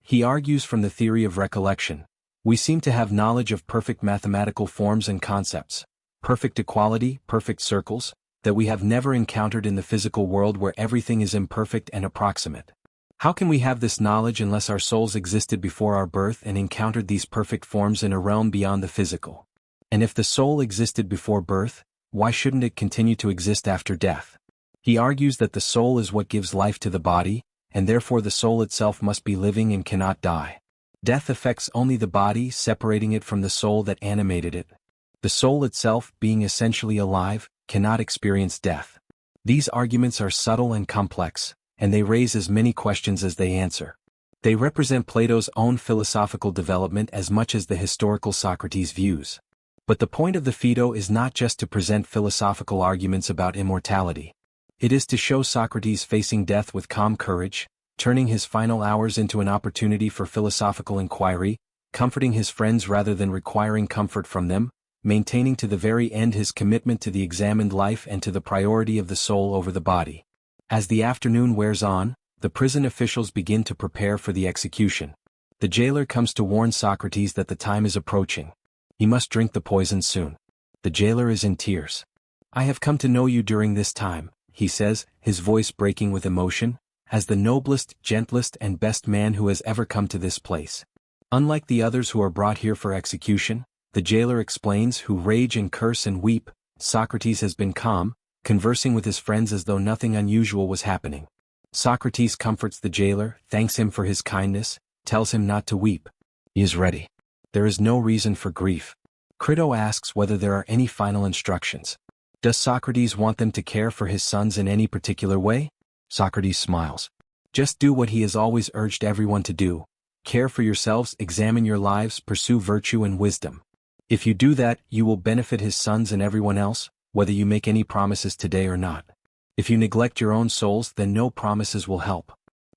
He argues from the theory of recollection. We seem to have knowledge of perfect mathematical forms and concepts, perfect equality, perfect circles, that we have never encountered in the physical world where everything is imperfect and approximate. How can we have this knowledge unless our souls existed before our birth and encountered these perfect forms in a realm beyond the physical? And if the soul existed before birth, why shouldn't it continue to exist after death? He argues that the soul is what gives life to the body, and therefore the soul itself must be living and cannot die. Death affects only the body, separating it from the soul that animated it. The soul itself, being essentially alive, cannot experience death. These arguments are subtle and complex, and they raise as many questions as they answer. They represent Plato's own philosophical development as much as the historical Socrates' views. But the point of the Phaedo is not just to present philosophical arguments about immortality. It is to show Socrates facing death with calm courage, turning his final hours into an opportunity for philosophical inquiry, comforting his friends rather than requiring comfort from them, maintaining to the very end his commitment to the examined life and to the priority of the soul over the body. As the afternoon wears on, the prison officials begin to prepare for the execution. The jailer comes to warn Socrates that the time is approaching. He must drink the poison soon. The jailer is in tears. "I have come to know you during this time," he says, his voice breaking with emotion, "as the noblest, gentlest and best man who has ever come to this place. Unlike the others who are brought here for execution," the jailer explains, "who rage and curse and weep, Socrates has been calm, conversing with his friends as though nothing unusual was happening." Socrates comforts the jailer, thanks him for his kindness, tells him not to weep. He is ready. There is no reason for grief. Crito asks whether there are any final instructions. Does Socrates want them to care for his sons in any particular way? Socrates smiles. "Just do what he has always urged everyone to do. Care for yourselves, examine your lives, pursue virtue and wisdom. If you do that, you will benefit his sons and everyone else, whether you make any promises today or not. If you neglect your own souls, then no promises will help."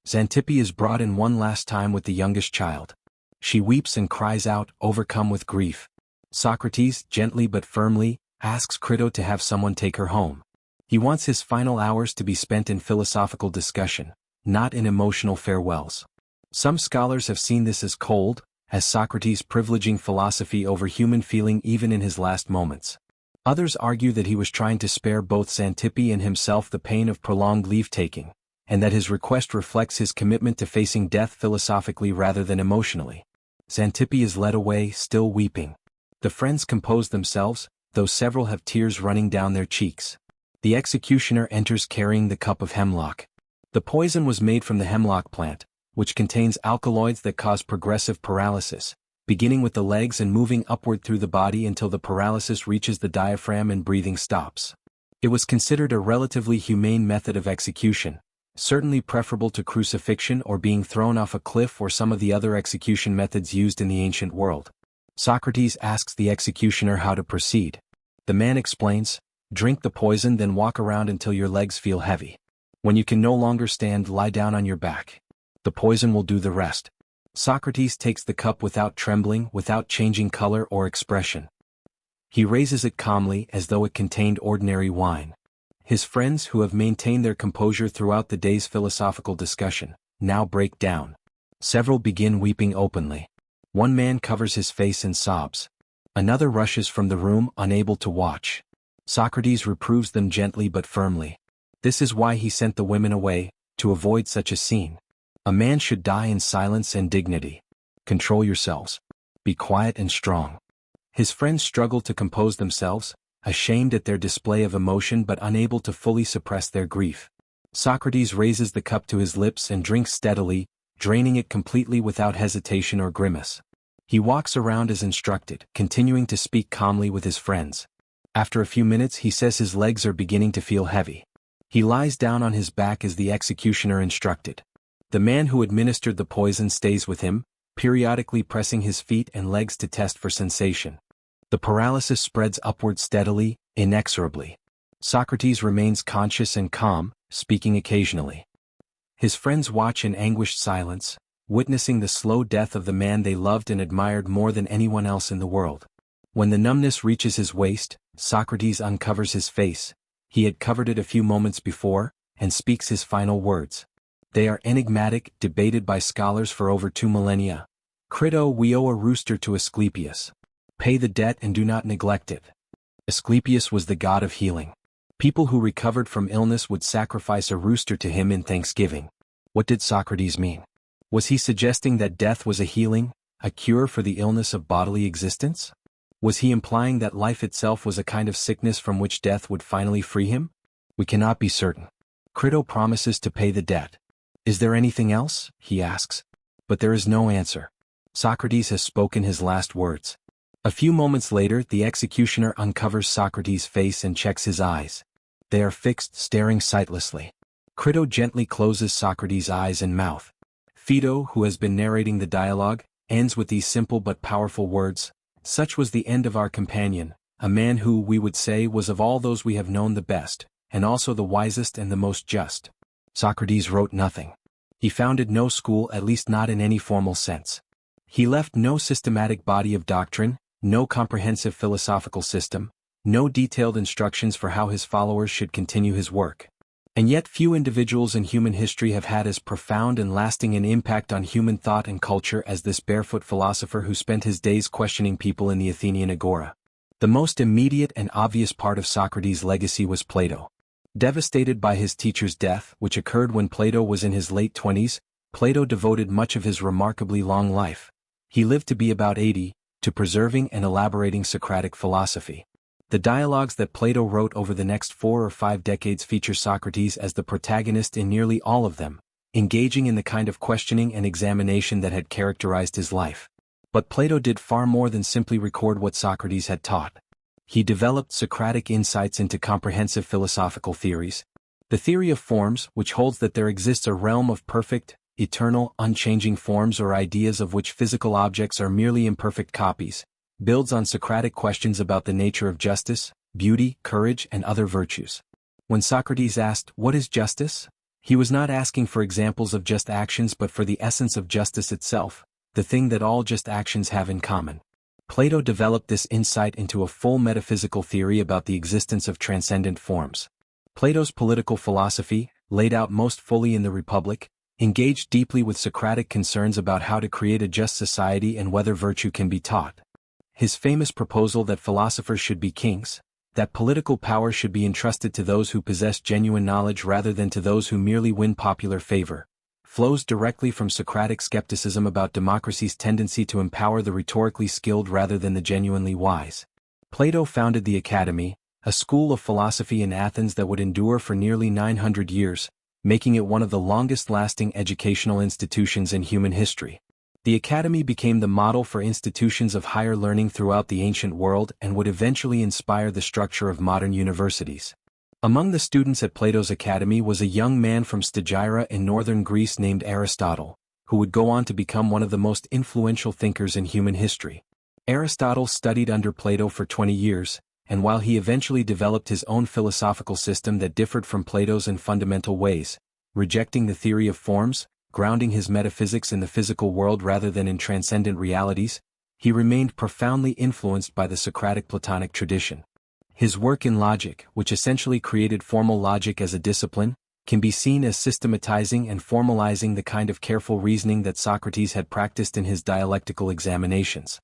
Xantippe is brought in one last time with the youngest child. She weeps and cries out, overcome with grief. Socrates, gently but firmly, asks Crito to have someone take her home. He wants his final hours to be spent in philosophical discussion, not in emotional farewells. Some scholars have seen this as cold, as Socrates privileging philosophy over human feeling even in his last moments. Others argue that he was trying to spare both Xantippe and himself the pain of prolonged leave-taking, and that his request reflects his commitment to facing death philosophically rather than emotionally. Xantippe is led away, still weeping. The friends compose themselves, though several have tears running down their cheeks. The executioner enters carrying the cup of hemlock. The poison was made from the hemlock plant, which contains alkaloids that cause progressive paralysis, beginning with the legs and moving upward through the body until the paralysis reaches the diaphragm and breathing stops. It was considered a relatively humane method of execution, certainly preferable to crucifixion or being thrown off a cliff or some of the other execution methods used in the ancient world. Socrates asks the executioner how to proceed. The man explains, "Drink the poison, then walk around until your legs feel heavy. When you can no longer stand, lie down on your back. The poison will do the rest." Socrates takes the cup without trembling, without changing color or expression. He raises it calmly as though it contained ordinary wine. His friends, who have maintained their composure throughout the day's philosophical discussion, now break down. Several begin weeping openly. One man covers his face and sobs. Another rushes from the room, unable to watch. Socrates reproves them gently but firmly. This is why he sent the women away, to avoid such a scene. A man should die in silence and dignity. Control yourselves. Be quiet and strong. His friends struggle to compose themselves, ashamed at their display of emotion but unable to fully suppress their grief. Socrates raises the cup to his lips and drinks steadily, draining it completely without hesitation or grimace. He walks around as instructed, continuing to speak calmly with his friends. After a few minutes he says his legs are beginning to feel heavy. He lies down on his back as the executioner instructed. The man who administered the poison stays with him, periodically pressing his feet and legs to test for sensation. The paralysis spreads upward steadily, inexorably. Socrates remains conscious and calm, speaking occasionally. His friends watch in anguished silence, witnessing the slow death of the man they loved and admired more than anyone else in the world. When the numbness reaches his waist, Socrates uncovers his face. He had covered it a few moments before, and speaks his final words. They are enigmatic, debated by scholars for over 2 millennia. Crito, we owe a rooster to Asclepius. Pay the debt and do not neglect it. Asclepius was the god of healing. People who recovered from illness would sacrifice a rooster to him in thanksgiving. What did Socrates mean? Was he suggesting that death was a healing, a cure for the illness of bodily existence? Was he implying that life itself was a kind of sickness from which death would finally free him? We cannot be certain. Crito promises to pay the debt. Is there anything else? He asks. But there is no answer. Socrates has spoken his last words. A few moments later, the executioner uncovers Socrates' face and checks his eyes. They are fixed, staring sightlessly. Crito gently closes Socrates' eyes and mouth. Phaedo, who has been narrating the dialogue, ends with these simple but powerful words. Such was the end of our companion, a man who, we would say, was of all those we have known the best, and also the wisest and the most just. Socrates wrote nothing. He founded no school, at least not in any formal sense. He left no systematic body of doctrine, no comprehensive philosophical system, no detailed instructions for how his followers should continue his work. And yet few individuals in human history have had as profound and lasting an impact on human thought and culture as this barefoot philosopher who spent his days questioning people in the Athenian agora. The most immediate and obvious part of Socrates' legacy was Plato. Devastated by his teacher's death, which occurred when Plato was in his late 20s, Plato devoted much of his remarkably long life. He lived to be about 80, to preserving and elaborating Socratic philosophy. The dialogues that Plato wrote over the next 4 or 5 decades feature Socrates as the protagonist in nearly all of them, engaging in the kind of questioning and examination that had characterized his life. But Plato did far more than simply record what Socrates had taught. He developed Socratic insights into comprehensive philosophical theories. The theory of forms, which holds that there exists a realm of perfect, eternal, unchanging forms or ideas of which physical objects are merely imperfect copies, builds on Socratic questions about the nature of justice, beauty, courage, and other virtues. When Socrates asked, "What is justice?" he was not asking for examples of just actions but for the essence of justice itself, the thing that all just actions have in common. Plato developed this insight into a full metaphysical theory about the existence of transcendent forms. Plato's political philosophy, laid out most fully in the Republic, engaged deeply with Socratic concerns about how to create a just society and whether virtue can be taught. His famous proposal that philosophers should be kings, that political power should be entrusted to those who possess genuine knowledge rather than to those who merely win popular favor, flows directly from Socratic skepticism about democracy's tendency to empower the rhetorically skilled rather than the genuinely wise. Plato founded the Academy, a school of philosophy in Athens that would endure for nearly 900 years, making it one of the longest-lasting educational institutions in human history. The Academy became the model for institutions of higher learning throughout the ancient world and would eventually inspire the structure of modern universities. Among the students at Plato's Academy was a young man from Stagira in northern Greece named Aristotle, who would go on to become one of the most influential thinkers in human history. Aristotle studied under Plato for 20 years, and while he eventually developed his own philosophical system that differed from Plato's in fundamental ways, rejecting the theory of forms, grounding his metaphysics in the physical world rather than in transcendent realities, he remained profoundly influenced by the Socratic Platonic tradition. His work in logic, which essentially created formal logic as a discipline, can be seen as systematizing and formalizing the kind of careful reasoning that Socrates had practiced in his dialectical examinations.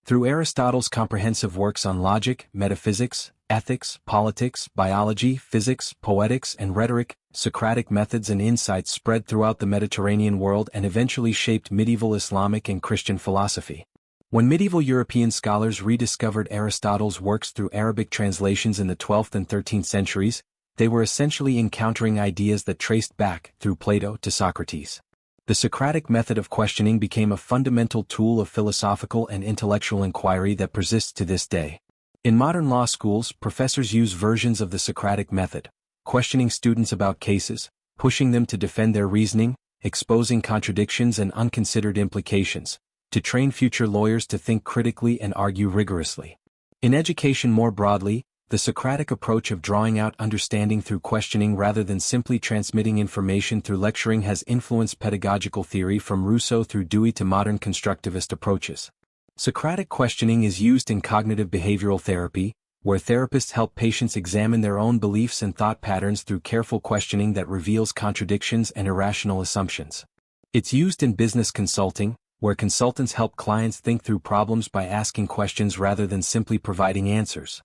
Through Aristotle's comprehensive works on logic, metaphysics, ethics, politics, biology, physics, poetics, and rhetoric, Socratic methods and insights spread throughout the Mediterranean world and eventually shaped medieval Islamic and Christian philosophy. When medieval European scholars rediscovered Aristotle's works through Arabic translations in the 12th and 13th centuries, they were essentially encountering ideas that traced back, through Plato, to Socrates. The Socratic method of questioning became a fundamental tool of philosophical and intellectual inquiry that persists to this day. In modern law schools, professors use versions of the Socratic method, questioning students about cases, pushing them to defend their reasoning, exposing contradictions and unconsidered implications, to train future lawyers to think critically and argue rigorously. In education more broadly, the Socratic approach of drawing out understanding through questioning rather than simply transmitting information through lecturing has influenced pedagogical theory from Rousseau through Dewey to modern constructivist approaches. Socratic questioning is used in cognitive behavioral therapy, where therapists help patients examine their own beliefs and thought patterns through careful questioning that reveals contradictions and irrational assumptions. It's used in business consulting, where consultants help clients think through problems by asking questions rather than simply providing answers.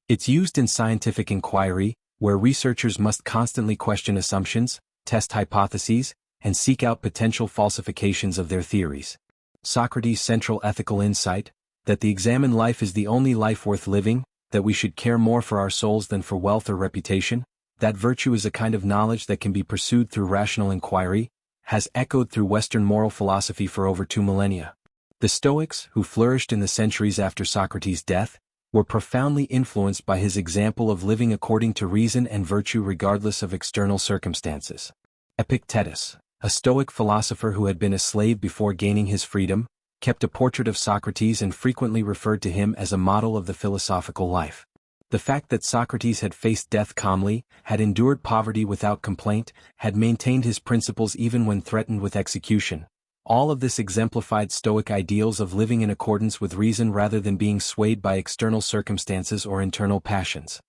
It's used in scientific inquiry, where researchers must constantly question assumptions, test hypotheses, and seek out potential falsifications of their theories. Socrates' central ethical insight, that the examined life is the only life worth living, that we should care more for our souls than for wealth or reputation, that virtue is a kind of knowledge that can be pursued through rational inquiry, has echoed through Western moral philosophy for over 2 millennia. The Stoics, who flourished in the centuries after Socrates' death, were profoundly influenced by his example of living according to reason and virtue regardless of external circumstances. Epictetus, a Stoic philosopher who had been a slave before gaining his freedom, kept a portrait of Socrates and frequently referred to him as a model of the philosophical life. The fact that Socrates had faced death calmly, had endured poverty without complaint, had maintained his principles even when threatened with execution, all of this exemplified Stoic ideals of living in accordance with reason rather than being swayed by external circumstances or internal passions.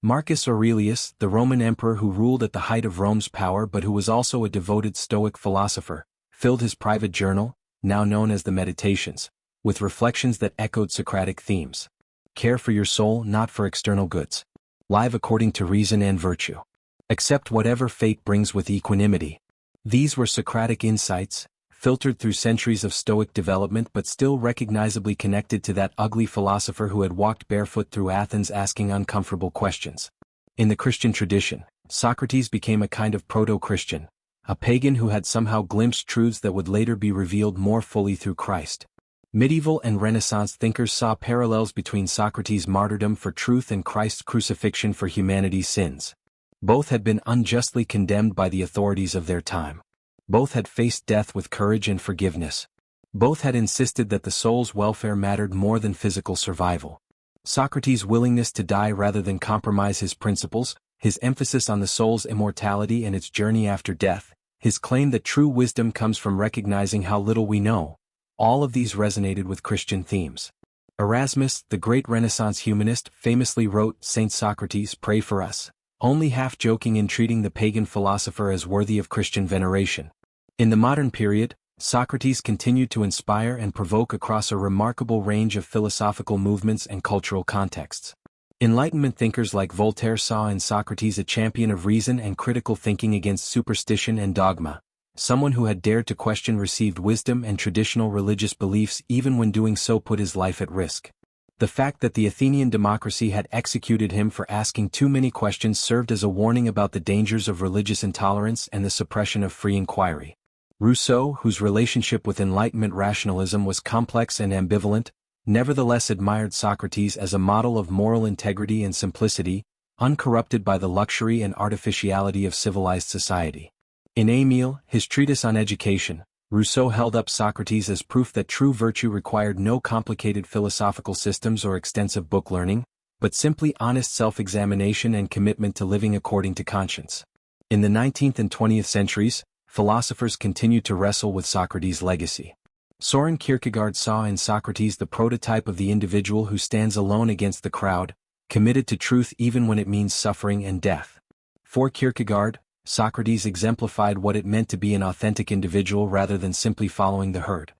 Marcus Aurelius, the Roman emperor who ruled at the height of Rome's power but who was also a devoted Stoic philosopher, filled his private journal, now known as the Meditations, with reflections that echoed Socratic themes. Care for your soul, not for external goods. Live according to reason and virtue. Accept whatever fate brings with equanimity. These were Socratic insights, filtered through centuries of Stoic development but still recognizably connected to that ugly philosopher who had walked barefoot through Athens asking uncomfortable questions. In the Christian tradition, Socrates became a kind of proto-Christian, a pagan who had somehow glimpsed truths that would later be revealed more fully through Christ. Medieval and Renaissance thinkers saw parallels between Socrates' martyrdom for truth and Christ's crucifixion for humanity's sins. Both had been unjustly condemned by the authorities of their time. Both had faced death with courage and forgiveness. Both had insisted that the soul's welfare mattered more than physical survival. Socrates' willingness to die rather than compromise his principles, his emphasis on the soul's immortality and its journey after death, his claim that true wisdom comes from recognizing how little we know, all of these resonated with Christian themes. Erasmus, the great Renaissance humanist, famously wrote, "Saint Socrates, pray for us," only half joking in treating the pagan philosopher as worthy of Christian veneration. In the modern period, Socrates continued to inspire and provoke across a remarkable range of philosophical movements and cultural contexts. Enlightenment thinkers like Voltaire saw in Socrates a champion of reason and critical thinking against superstition and dogma, someone who had dared to question received wisdom and traditional religious beliefs even when doing so put his life at risk. The fact that the Athenian democracy had executed him for asking too many questions served as a warning about the dangers of religious intolerance and the suppression of free inquiry. Rousseau, whose relationship with Enlightenment rationalism was complex and ambivalent, nevertheless admired Socrates as a model of moral integrity and simplicity, uncorrupted by the luxury and artificiality of civilized society. In Émile, his treatise on education, Rousseau held up Socrates as proof that true virtue required no complicated philosophical systems or extensive book learning, but simply honest self-examination and commitment to living according to conscience. In the 19th and 20th centuries, philosophers continued to wrestle with Socrates' legacy. Søren Kierkegaard saw in Socrates the prototype of the individual who stands alone against the crowd, committed to truth even when it means suffering and death. For Kierkegaard, Socrates exemplified what it meant to be an authentic individual rather than simply following the herd.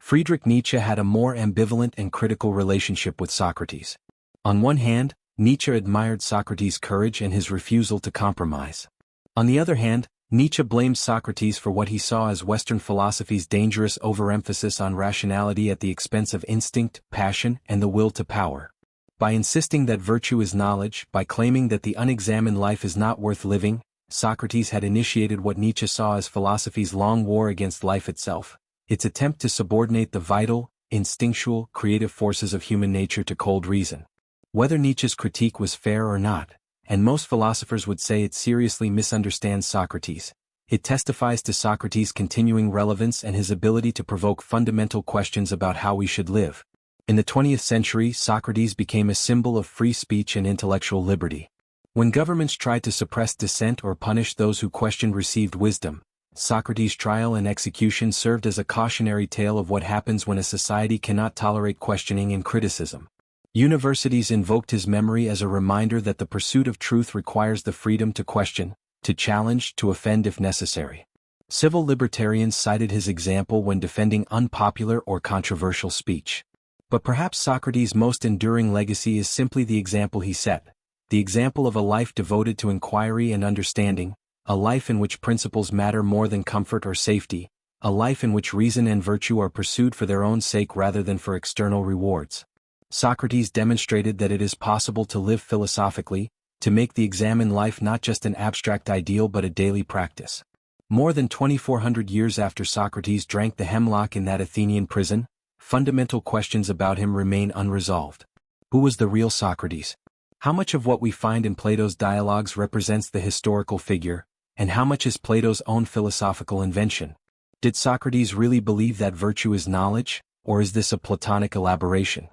Friedrich Nietzsche had a more ambivalent and critical relationship with Socrates. On one hand, Nietzsche admired Socrates' courage and his refusal to compromise. On the other hand, Nietzsche blamed Socrates for what he saw as Western philosophy's dangerous overemphasis on rationality at the expense of instinct, passion, and the will to power. By insisting that virtue is knowledge, by claiming that the unexamined life is not worth living, Socrates had initiated what Nietzsche saw as philosophy's long war against life itself, its attempt to subordinate the vital, instinctual, creative forces of human nature to cold reason. Whether Nietzsche's critique was fair or not, and most philosophers would say it seriously misunderstands Socrates, it testifies to Socrates' continuing relevance and his ability to provoke fundamental questions about how we should live. In the 20th century, Socrates became a symbol of free speech and intellectual liberty. When governments tried to suppress dissent or punish those who questioned received wisdom, Socrates' trial and execution served as a cautionary tale of what happens when a society cannot tolerate questioning and criticism. Universities invoked his memory as a reminder that the pursuit of truth requires the freedom to question, to challenge, to offend if necessary. Civil libertarians cited his example when defending unpopular or controversial speech. But perhaps Socrates' most enduring legacy is simply the example he set, the example of a life devoted to inquiry and understanding, a life in which principles matter more than comfort or safety, a life in which reason and virtue are pursued for their own sake rather than for external rewards. Socrates demonstrated that it is possible to live philosophically, to make the examined life not just an abstract ideal but a daily practice. More than 2,400 years after Socrates drank the hemlock in that Athenian prison, fundamental questions about him remain unresolved. Who was the real Socrates? How much of what we find in Plato's dialogues represents the historical figure, and how much is Plato's own philosophical invention? Did Socrates really believe that virtue is knowledge, or is this a Platonic elaboration?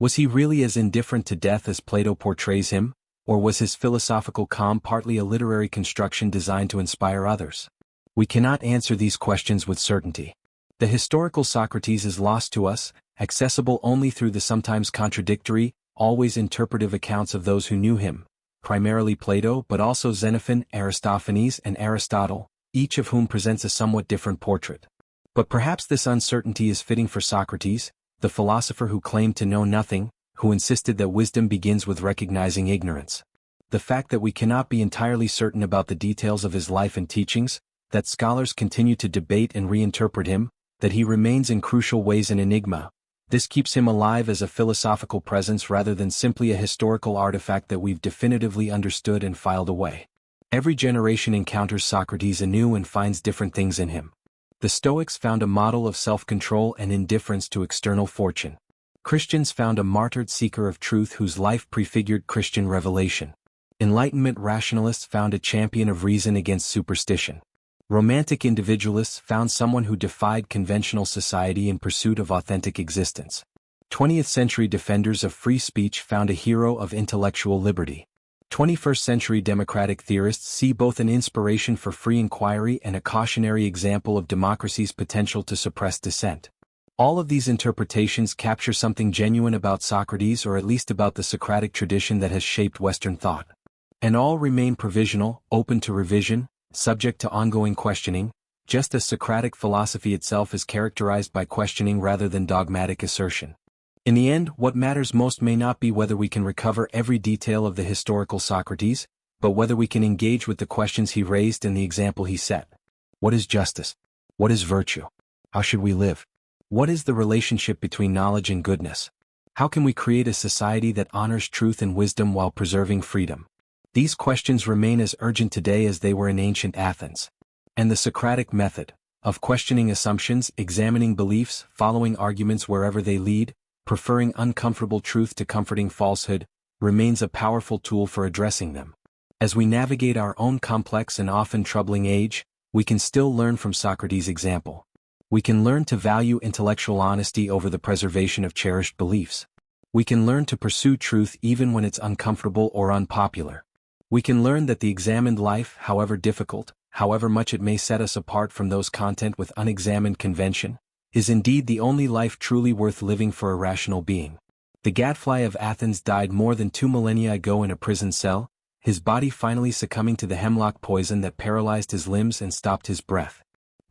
Was he really as indifferent to death as Plato portrays him, or was his philosophical calm partly a literary construction designed to inspire others? We cannot answer these questions with certainty. The historical Socrates is lost to us, accessible only through the sometimes contradictory, always interpretive accounts of those who knew him, primarily Plato but also Xenophon, Aristophanes, and Aristotle, each of whom presents a somewhat different portrait. But perhaps this uncertainty is fitting for Socrates, the philosopher who claimed to know nothing, who insisted that wisdom begins with recognizing ignorance. The fact that we cannot be entirely certain about the details of his life and teachings, that scholars continue to debate and reinterpret him, that he remains in crucial ways an enigma, this keeps him alive as a philosophical presence rather than simply a historical artifact that we've definitively understood and filed away. Every generation encounters Socrates anew and finds different things in him. The Stoics found a model of self-control and indifference to external fortune. Christians found a martyred seeker of truth whose life prefigured Christian revelation. Enlightenment rationalists found a champion of reason against superstition. Romantic individualists found someone who defied conventional society in pursuit of authentic existence. 20th-century defenders of free speech found a hero of intellectual liberty. 21st-century democratic theorists see both an inspiration for free inquiry and a cautionary example of democracy's potential to suppress dissent. All of these interpretations capture something genuine about Socrates, or at least about the Socratic tradition that has shaped Western thought. And all remain provisional, open to revision, subject to ongoing questioning, just as Socratic philosophy itself is characterized by questioning rather than dogmatic assertion. In the end, what matters most may not be whether we can recover every detail of the historical Socrates, but whether we can engage with the questions he raised and the example he set. What is justice? What is virtue? How should we live? What is the relationship between knowledge and goodness? How can we create a society that honors truth and wisdom while preserving freedom? These questions remain as urgent today as they were in ancient Athens. And the Socratic method, of questioning assumptions, examining beliefs, following arguments wherever they lead, preferring uncomfortable truth to comforting falsehood, remains a powerful tool for addressing them. As we navigate our own complex and often troubling age, we can still learn from Socrates' example. We can learn to value intellectual honesty over the preservation of cherished beliefs. We can learn to pursue truth even when it's uncomfortable or unpopular. We can learn that the examined life, however difficult, however much it may set us apart from those content with unexamined convention, is indeed the only life truly worth living for a rational being. The gadfly of Athens died more than 2 millennia ago in a prison cell, his body finally succumbing to the hemlock poison that paralyzed his limbs and stopped his breath.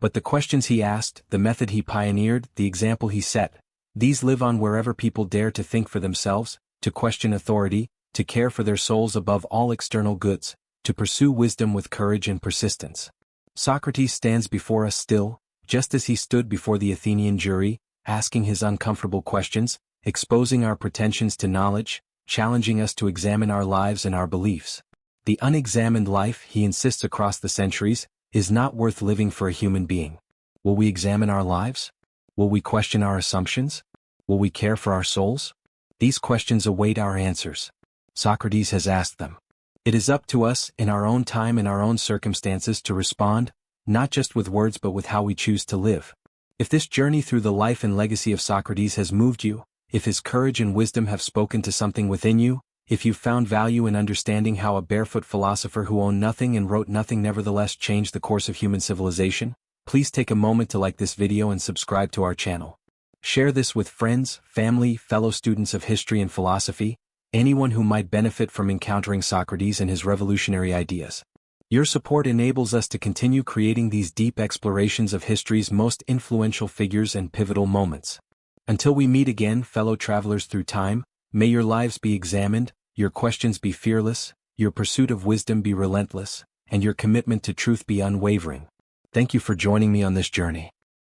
But the questions he asked, the method he pioneered, the example he set, these live on wherever people dare to think for themselves, to question authority, to care for their souls above all external goods, to pursue wisdom with courage and persistence. Socrates stands before us still, just as he stood before the Athenian jury, asking his uncomfortable questions, exposing our pretensions to knowledge, challenging us to examine our lives and our beliefs. The unexamined life, he insists across the centuries, is not worth living for a human being. Will we examine our lives? Will we question our assumptions? Will we care for our souls? These questions await our answers. Socrates has asked them. It is up to us, in our own time and our own circumstances, to respond, not just with words but with how we choose to live. If this journey through the life and legacy of Socrates has moved you, if his courage and wisdom have spoken to something within you, if you've found value in understanding how a barefoot philosopher who owned nothing and wrote nothing nevertheless changed the course of human civilization, please take a moment to like this video and subscribe to our channel. Share this with friends, family, fellow students of history and philosophy, anyone who might benefit from encountering Socrates and his revolutionary ideas. Your support enables us to continue creating these deep explorations of history's most influential figures and pivotal moments. Until we meet again, fellow travelers through time, may your lives be examined, your questions be fearless, your pursuit of wisdom be relentless, and your commitment to truth be unwavering. Thank you for joining me on this journey.